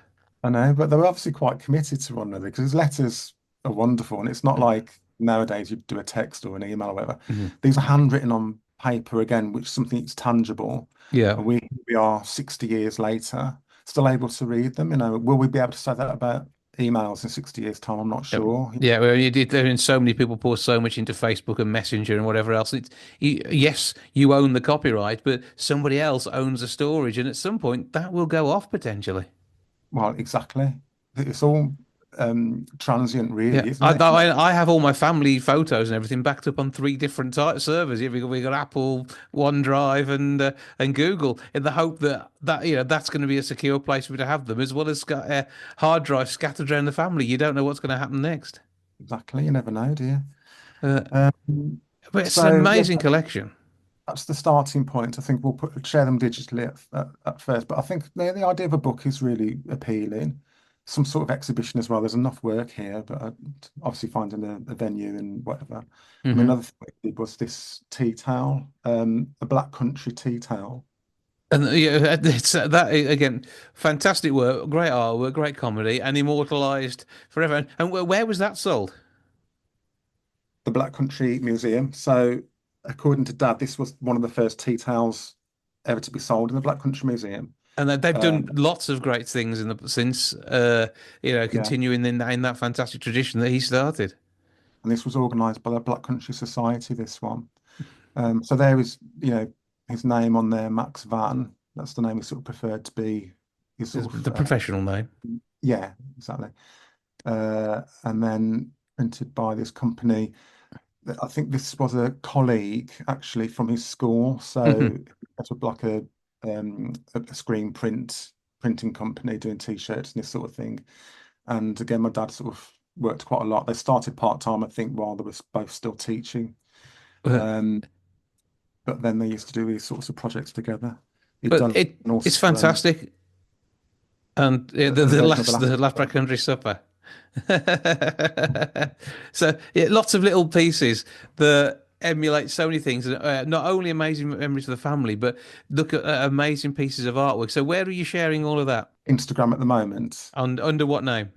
I know, but they were obviously quite committed to one another because his letters are wonderful, and it's not like nowadays you do a text or an email or whatever. Hmm. These are handwritten on paper again, which is something that's tangible. Yeah. And we are 60 years later, still able to read them. Will we be able to say that about emails in 60 years' time? I'm not sure. Yeah, well, you did. And so many people pour so much into Facebook and Messenger and whatever else. Yes, you own the copyright, but somebody else owns the storage, and at some point that will go off potentially. Well, exactly. It's all transient, Yeah, really, isn't I, it? I I have all my family photos and everything backed up on three different servers. Yeah, we got Apple, OneDrive, and Google, in the hope that's going to be a secure place for me to have them, as well as hard drives scattered around the family. You don't know what's going to happen next. Exactly. You never know, do you? Uh, Um, but it's an so yeah, amazing collection. that's the starting point. I think we'll share them digitally at first, but I think the idea of a book is really appealing. Some sort of exhibition as well. There's enough work here, but obviously finding a venue and whatever. I mean, Hmm. another thing we did was this tea towel, a Black Country tea towel. And it's that again, fantastic work, great artwork, great comedy, and immortalised forever. And where was that sold? The Black Country Museum. So, according to Dad, this was one of the first tea towels ever to be sold in the Black Country Museum. And they've done lots of great things since, Yeah. continuing in that fantastic tradition that he started. And this was organised by the Black Country Society, this one. So there is, his name on there, Max Vann. That's the name he sort of preferred to be his sort of, The professional name. Yeah, exactly. And then printed by this company. I think this was a colleague actually from his school. So it was like a screen printing company doing T-shirts and this sort of thing. And again, my dad sort of worked quite a lot. They started part-time, I think, while they were both still teaching. But then they used to do these sorts of projects together. It's fantastic. And the last Black Country Supper. So lots of little pieces that emulate so many things. Not only amazing memories of the family, but look at amazing pieces of artwork. So where are you sharing all of that? Instagram at the moment. Under what name?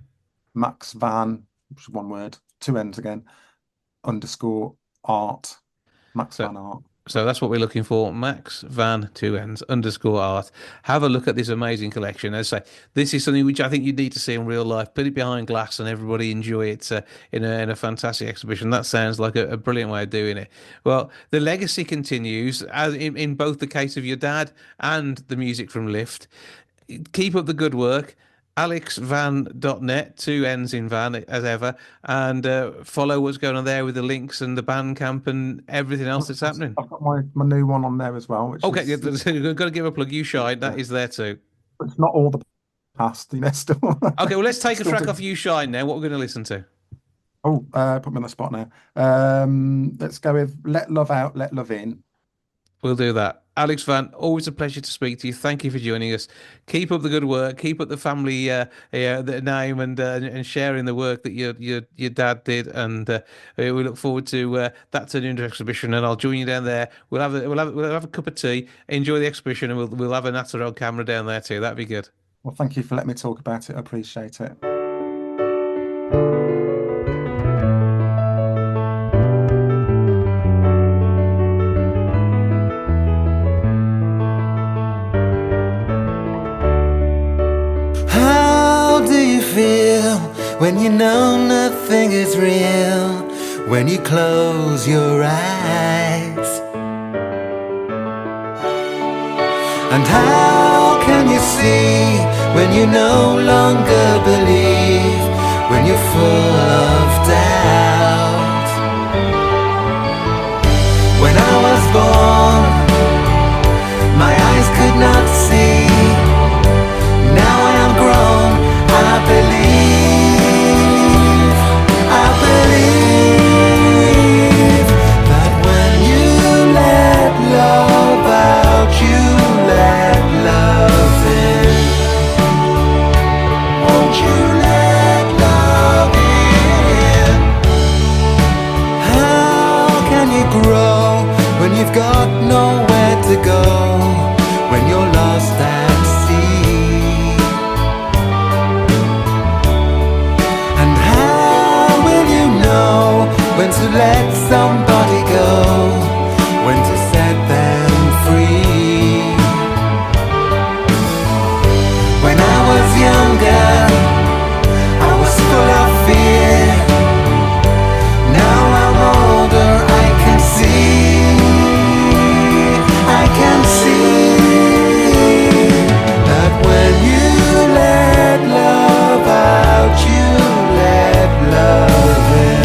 Max Vann, which is one word, 2 N's again, _art. Max Vann Art. So that's what we're looking for. Max Vann, 2 N's, _art. Have a look at this amazing collection. As I say, this is something which I think you need to see in real life. Put it behind glass and everybody enjoy it in a fantastic exhibition. That sounds like a brilliant way of doing it. Well, the legacy continues, as in both the case of your dad and the music from Lift. Keep up the good work. AlexVann.net, 2 N's in Van as ever, and follow what's going on there with the links and the Bandcamp and everything else that's happening. I've got my new one on there as well. Which okay, you've got to give a plug. You Shine, that is there too. It's not all the past, still. Okay, well, let's take a track off You Shine now. What we're going to listen to? Oh, put me on the spot now. Let's go with Let Love Out, Let Love In. We'll do that. Alex Vann, always a pleasure to speak to you. Thank you for joining us. Keep up the good work. Keep up the family the name and sharing the work that your dad did. And we look forward to that turning into exhibition. And I'll join you down there. We'll have a cup of tea, enjoy the exhibition, and we'll have a natural camera down there too. That'd be good. Well, thank you for letting me talk about it. I appreciate it. When you know nothing is real, when you close your eyes, and how can you see when you no longer believe, when you're full of doubt? When I was born, my eyes could not see. Now I am grown, I believe that when you let love out, you let love in. Won't you let love in? How can you grow when you've got nowhere to go, when you're lost at sea? And how will you know when to let somebody go, when to set them free? When I was younger, I was full of fear. Now I'm older, I can see that when you let love out, you let love in.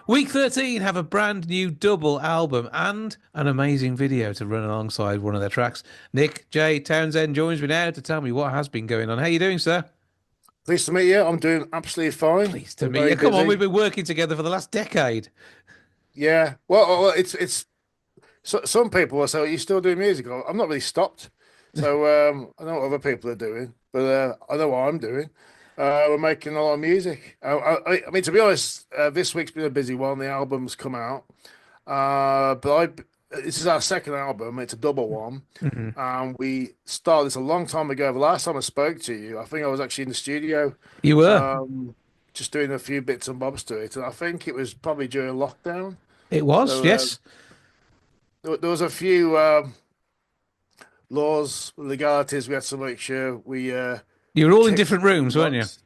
Week 13 have a brand new double album and an amazing video to run alongside one of their tracks. Nick J Townsend joins me now to tell me what has been going on. How you doing, sir? Pleased to meet you. I'm doing absolutely fine. Pleased to Been meet very you. Come on, busy. we've been working together for the last decade. Yeah. Well, it's so, some people will say, "Are you still doing music?" I'm not really stopped. So I know what other people are doing, but I know what I'm doing. We're making a lot of music. I mean, to be honest, this week's been a busy one. The album's come out, this is our second album. It's a double one. We started this a long time ago. The last time I spoke to you, I think I was actually in the studio. You were. Just doing a few bits and bobs to it, and I think it was probably during lockdown. It was, So yes. there was a few laws, legalities we had to make sure we You were all in ticked different rooms, weren't you? box.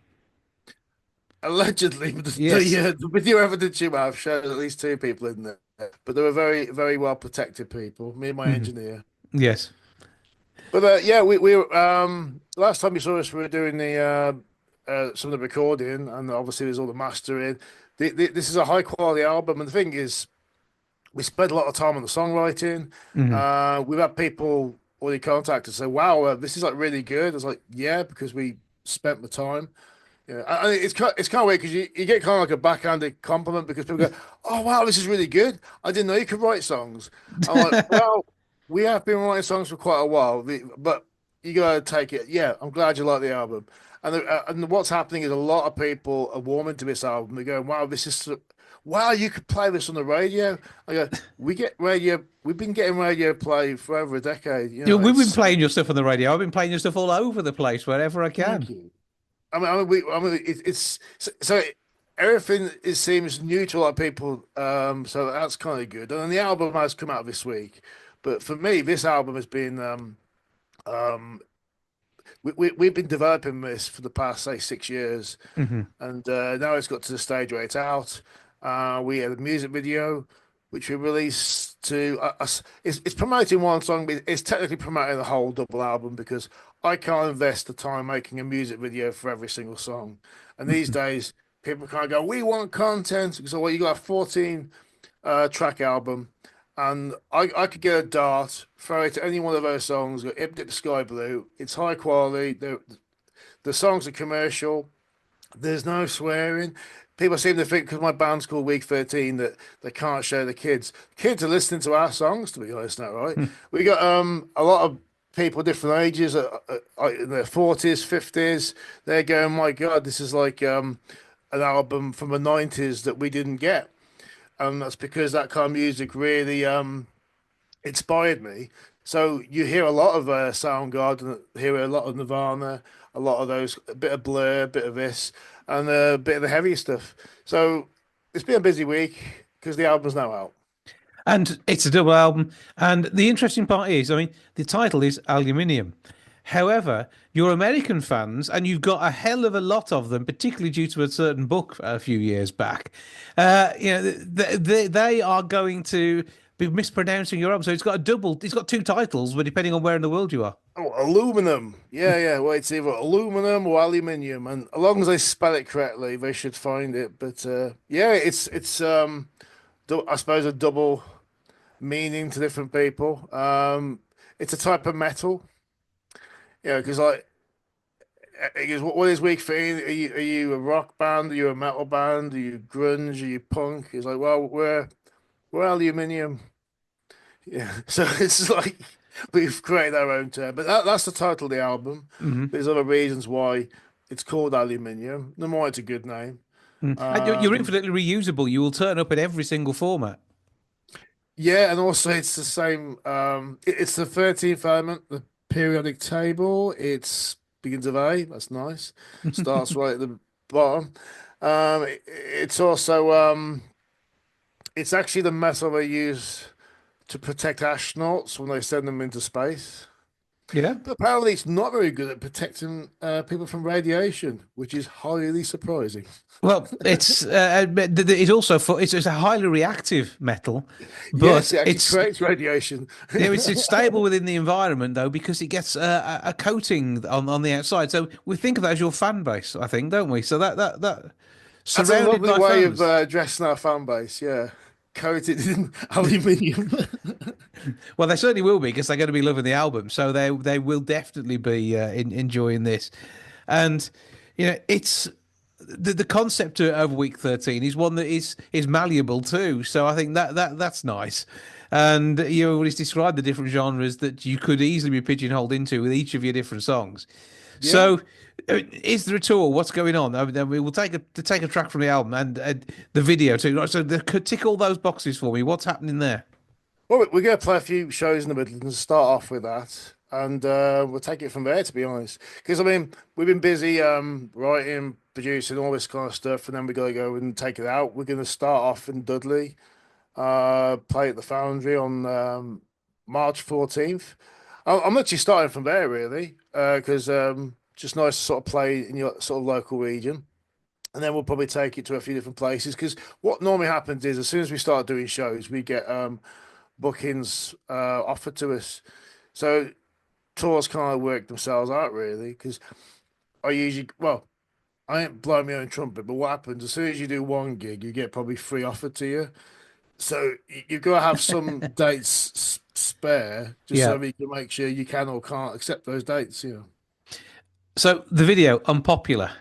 Allegedly, Yes. the video evidence you have shows at least two people in there, but they were very, very well protected people. Me and my engineer. Yes. But yeah, we last time you saw us, we were doing the some of the recording, and obviously there's all the mastering. This is a high quality album, and the thing is, we spent a lot of time on the songwriting. We've had people already contact us say, "Wow, this is like really good." I was like, "Yeah," because we spent the time. Yeah, I it's kind of weird because you get kind of like a backhanded compliment because people go, "Oh wow, this is really good. I didn't know you could write songs." I'm like, "Well, we have been writing songs for quite a while, but you gotta take it." Yeah, I'm glad you like the album. And what's happening is a lot of people are warming to this album. They're going, "Wow, wow, you could play this on the radio." I go, "We get radio. We've been getting radio play for over a decade. You know, We've been playing your stuff on the radio. I've been playing your stuff all over the place, wherever I can. Thank you. It's so everything seems new to a lot of people. So that's kind of good. And then the album has come out this week, but for me, this album has been we've been developing this for the past say 6 years, and now it's got to the stage where it's out. We had a music video which we released to us. It's promoting one song, but it's technically promoting the whole double album because I can't invest the time making a music video for every single song. And these days, people kind of go, "We want content." So, well, you got a 14 track album, and I could get a dart, throw it to any one of those songs, go Hip Dip Sky Blue. It's high quality. The songs are commercial. There's no swearing. People seem to think because my band's called Week 13 that they can't show the kids. Kids are listening to our songs, to be honest, now, right? We got a lot of people different ages, in their 40s, 50s. They're going, "My God, this is like an album from the 90s that we didn't get." And that's because that kind of music really inspired me. So you hear a lot of Soundgarden, hear a lot of Nirvana, a lot of those, a bit of Blur, a bit of this, and a bit of the heavy stuff. So it's been a busy week because the album's now out. And it's a double album. And the interesting part is, I mean, the title is Aluminium. However, your American fans, and you've got a hell of a lot of them, particularly due to a certain book a few years back, they are going to be mispronouncing your album. So it's got two titles, but depending on where in the world you are. Oh, aluminum. Yeah. Well, it's either aluminum or aluminium, and as long as they spell it correctly, they should find it. But yeah, it's I suppose a double meaning to different people. It's a type of metal. Yeah, because what is Week 13? Are you a rock band? Are you a metal band? Are you grunge? Are you punk? It's like, well, we're aluminium. Yeah, so it's like we've created our own term, but that's the title of the album. There's other reasons why it's called Aluminium. No more, it's a good name. And you're infinitely reusable. You will turn up in every single format. Yeah, and also it's the same. It's the 13th element, the periodic table. It begins with A. That's nice. Starts right at the bottom. It's also it's actually the metal they use to protect astronauts when they send them into space. Yeah. But apparently it's not very good at protecting people from radiation, which is highly surprising. Well, it's a highly reactive metal, but yes, it actually creates radiation. it's stable within the environment though because it gets a coating on the outside. So we think of that as your fan base, I think, don't we? So That's a surrounded lovely by way fans. of dressing our fan base. Yeah, coated in aluminium. Well, they certainly will be because they're going to be loving the album, so they will definitely be enjoying this. And it's the concept of Week 13 is one that is malleable too. So I think that's nice. And you always described the different genres that you could easily be pigeonholed into with each of your different songs. Yeah. So, is there a tour? What's going on? I mean, we will take a track from the album and the video too. So, tick all those boxes for me. What's happening there? Well, we're going to play a few shows in the Midlands, start off with that, and we'll take it from there, to be honest. Because, I mean, we've been busy writing, producing, all this kind of stuff, and then we got to go and take it out. We're going to start off in Dudley, play at the Foundry on March 14th. I'm actually starting from there, really, because just nice to sort of play in your sort of local region. And then we'll probably take it to a few different places. Because what normally happens is as soon as we start doing shows, we get bookings offered to us. So tours kind of work themselves out really because I ain't blowing my own trumpet, but what happens as soon as you do one gig, you get probably three offered to you. So you've got to have some dates spare just so you can make sure you can or can't accept those dates. So the video Unpopular,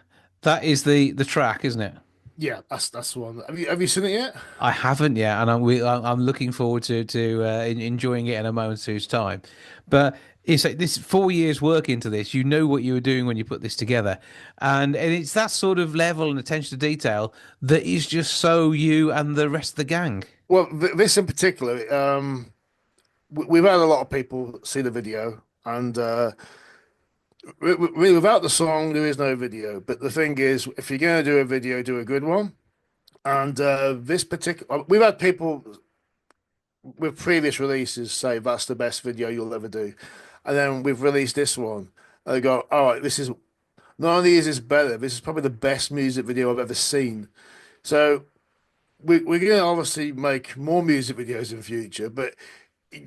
that is the track, isn't it? Yeah, that's the one. Have you seen it yet? I haven't yet, and I'm looking forward to enjoying it in a moment's time. But it's like this 4 years work into this. You know what you were doing when you put this together, and it's that sort of level and attention to detail that is just so you and the rest of the gang. Well, this in particular, we've had a lot of people see the video, and really, without the song, there is no video. But the thing is, if you're going to do a video, do a good one. And this particular, we've had people with previous releases say that's the best video you'll ever do, and then we've released this one. And they go, all right, this is not only is this better, this is probably the best music video I've ever seen. So we're going to obviously make more music videos in future, but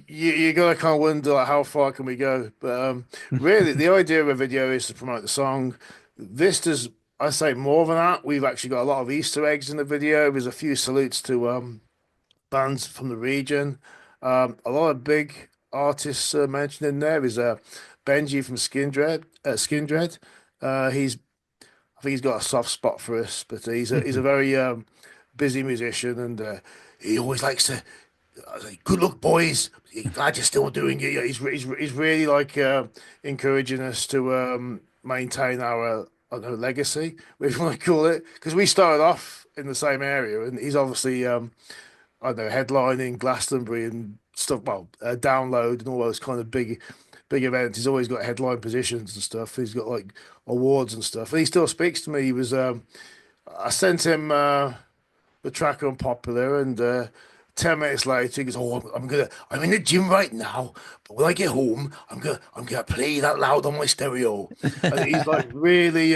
you got to kind of wonder like, how far can we go? But really, the idea of a video is to promote the song. This does, I say, more than that. We've actually got a lot of Easter eggs in the video. There's a few salutes to bands from the region. A lot of big artists mentioned in there. There's Benji from Skindred. I think he's got a soft spot for us, but he's a very busy musician, and he always likes to. I say, good luck, boys. Glad you're still doing it. He's really like encouraging us to maintain our legacy, if you want to call it, because we started off in the same area, and he's obviously I don't know, headlining Glastonbury and stuff. Well, Download and all those kind of big events. He's always got headline positions and stuff. He's got like awards and stuff, and he still speaks to me. He was I sent him the track Unpopular, and 10 minutes later, he goes, "Oh, I'm in the gym right now, but when I get home, I'm gonna play that loud on my stereo." And he's like really,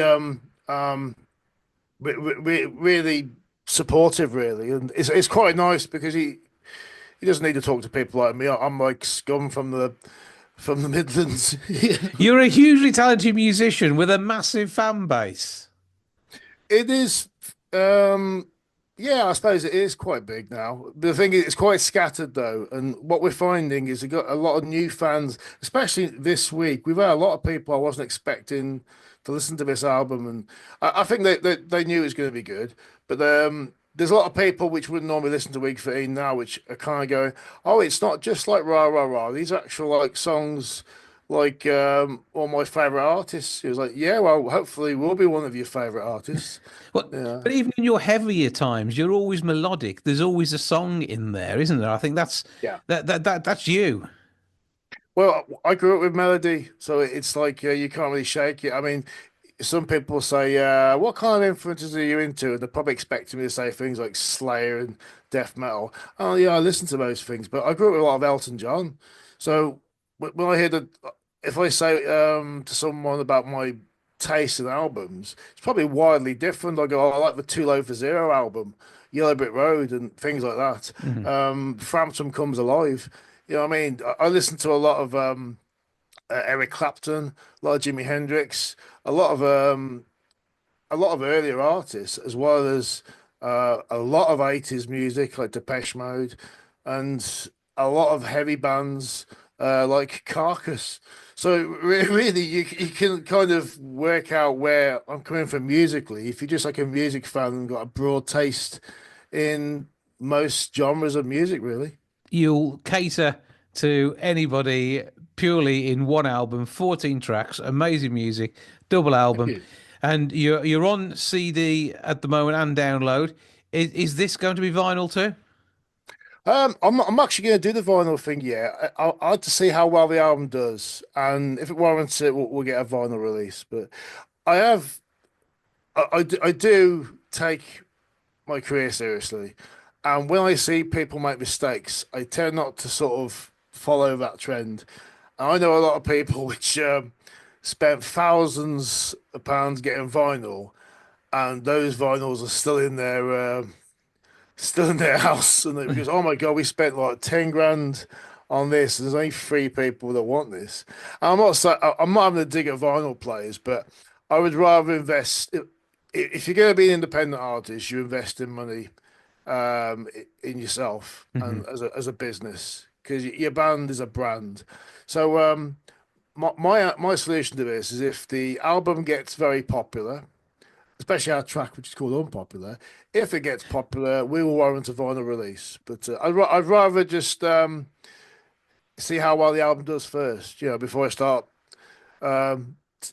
really supportive, really, and it's quite nice because he doesn't need to talk to people like me. I'm like scum from the Midlands. You're a hugely talented musician with a massive fan base. It is. Yeah, I suppose it is quite big now. The thing is, it's quite scattered though, and what we're finding is we've got a lot of new fans, especially this week. We've had a lot of people I wasn't expecting to listen to this album, and I think they knew it was going to be good. But there's a lot of people which wouldn't normally listen to Week 13 now, which are kind of going, "Oh, it's not just like rah rah rah. These are actual like songs." Like all my favorite artists. He was like, "Yeah, well, hopefully we'll be one of your favorite artists." Well, Yeah. but even in your heavier times, you're always melodic. There's always a song in there, isn't there? I think that's that's you. Well, I grew up with melody, so it's like you can't really shake it. I mean, some people say, "What kind of influences are you into?" And they're probably expecting me to say things like Slayer and death metal. Oh, yeah, I listen to those things, but I grew up with a lot of Elton John. So when I hear if I say to someone about my taste in albums, it's probably widely different. I go, "Oh, I like the Too Low for Zero album, Yellow Brick Road," and things like that. Frampton Comes Alive. You know what I mean? I listen to a lot of Eric Clapton, a lot of Jimi Hendrix, a lot of a lot of earlier artists, as well as a lot of 80s music like Depeche Mode, and a lot of heavy bands like Carcass. So really, you can kind of work out where I'm coming from musically if you're just like a music fan and got a broad taste in most genres of music, really. You'll cater to anybody purely in one album, 14 tracks, amazing music, double album, and you're on CD at the moment and download. Is this going to be vinyl too? I'm actually going to do the vinyl thing. Yeah, I'll have to see how well the album does, and if it warrants it, we'll get a vinyl release. But I do take my career seriously, and when I see people make mistakes, I tend not to sort of follow that trend. And I know a lot of people which spent thousands of pounds getting vinyl, and those vinyls are still in their house, and it goes, oh my god, we spent like 10 grand on this, and there's only 3 people that want this. And I'm not having a dig at vinyl players, but I would rather invest. If you're going to be an independent artist, you invest in money in yourself and as a business, because your band is a brand. So my solution to this is, if the album gets very popular, especially our track, which is called Unpopular, if it gets popular, we will warrant a vinyl release. But I'd rather just see how well the album does first, before I start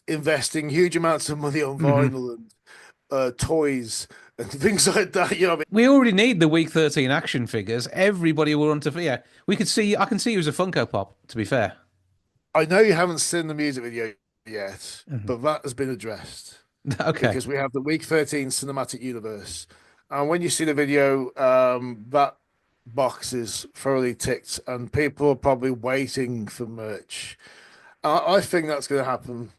investing huge amounts of money on vinyl and toys and things like that. We already need the Week 13 action figures. Everybody will want to. Yeah, I can see you as a Funko Pop, to be fair. I know you haven't seen the music video yet, but that has been addressed. Okay. Because we have the Week 13 cinematic universe. And when you see the video, that box is thoroughly ticked, and people are probably waiting for merch. I think that's going to happen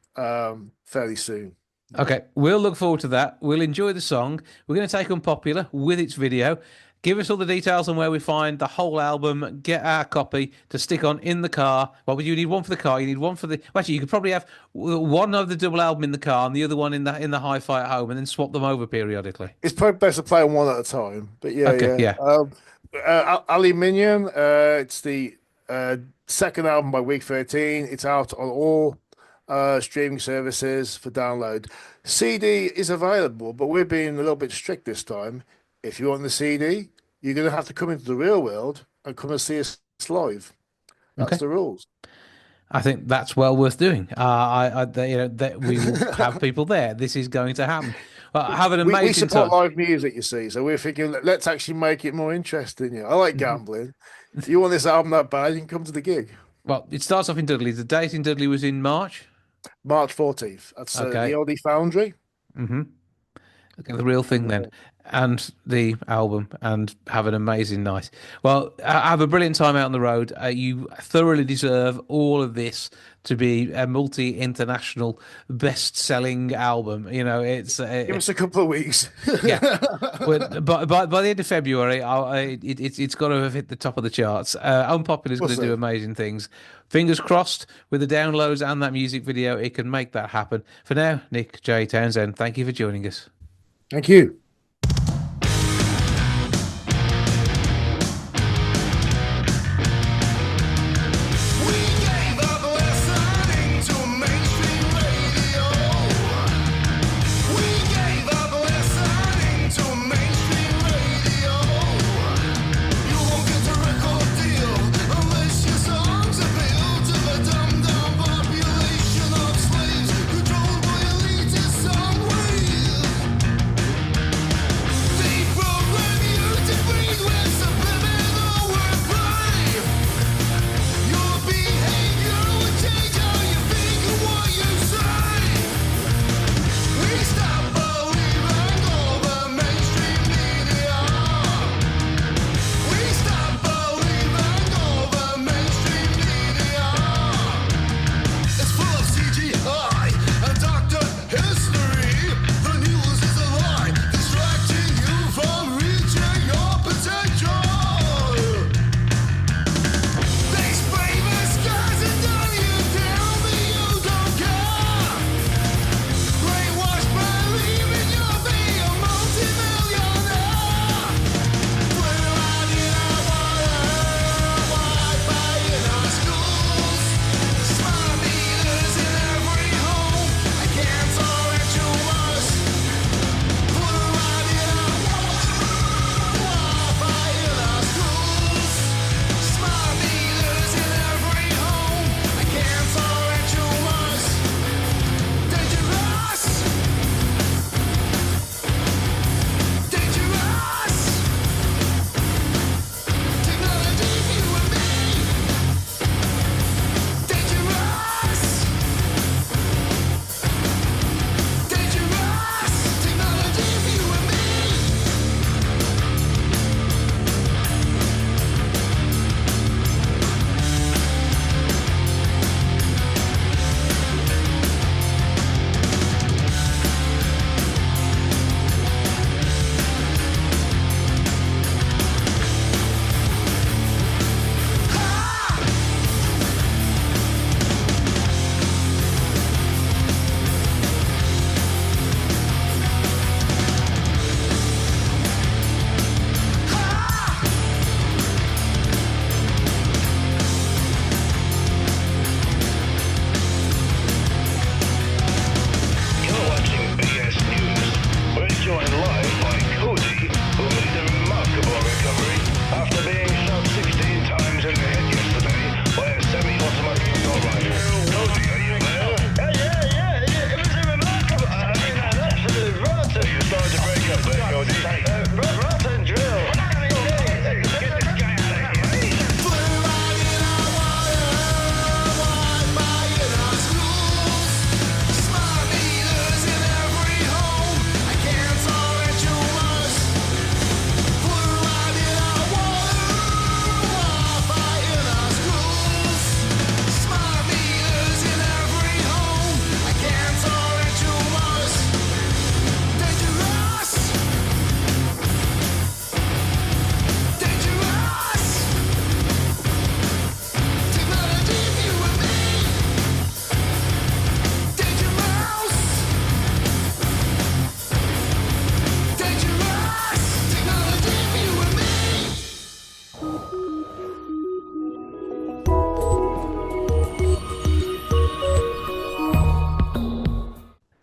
fairly soon. Okay, we'll look forward to that. We'll enjoy the song. We're going to take Unpopular with its video. Give us all the details on where we find the whole album. Get our copy to stick on in the car. Well, you need one for the car. You need one for the. Well, actually, you could probably have one of the double album in the car and the other one in the hi-fi at home, and then swap them over periodically. It's probably best to play one at a time. But yeah. Aluminium. It's the second album by Week 13. It's out on all streaming services for download. CD is available, but we're being a little bit strict this time. If you want the CD, you're going to have to come into the real world and come and see us live. That's the rules. I think that's well worth doing. That we will have people there. This is going to happen. Well, have an amazing we support time. live music, you see, so we're thinking, let's actually make it more interesting. I like gambling. If you want this album that bad, you can come to the gig. Well, it starts off in Dudley. The date in Dudley was in March? March 14th. That's the Oldie Foundry. Okay, the real thing then. And the album, and have an amazing night. Well, have a brilliant time out on the road. You thoroughly deserve all of this to be a multi-international best-selling album. It's give us a couple of weeks. Yeah, but by the end of February, it's got to have hit the top of the charts. Unpopular is going to do amazing things. Fingers crossed with the downloads and that music video, it can make that happen. For now, Nick J Townsend, thank you for joining us. Thank you.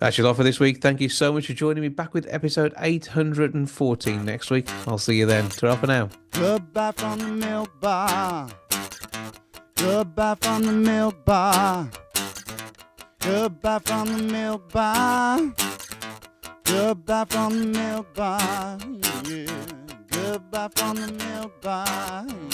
That's your lot for this week. Thank you so much for joining me. Back with episode 814 next week. I'll see you then. Ta-ra for now. Goodbye from the milk bar. Goodbye from the milk bar. Goodbye from the milk bar. Goodbye from the milk bar. Yeah. Goodbye from the milk bar.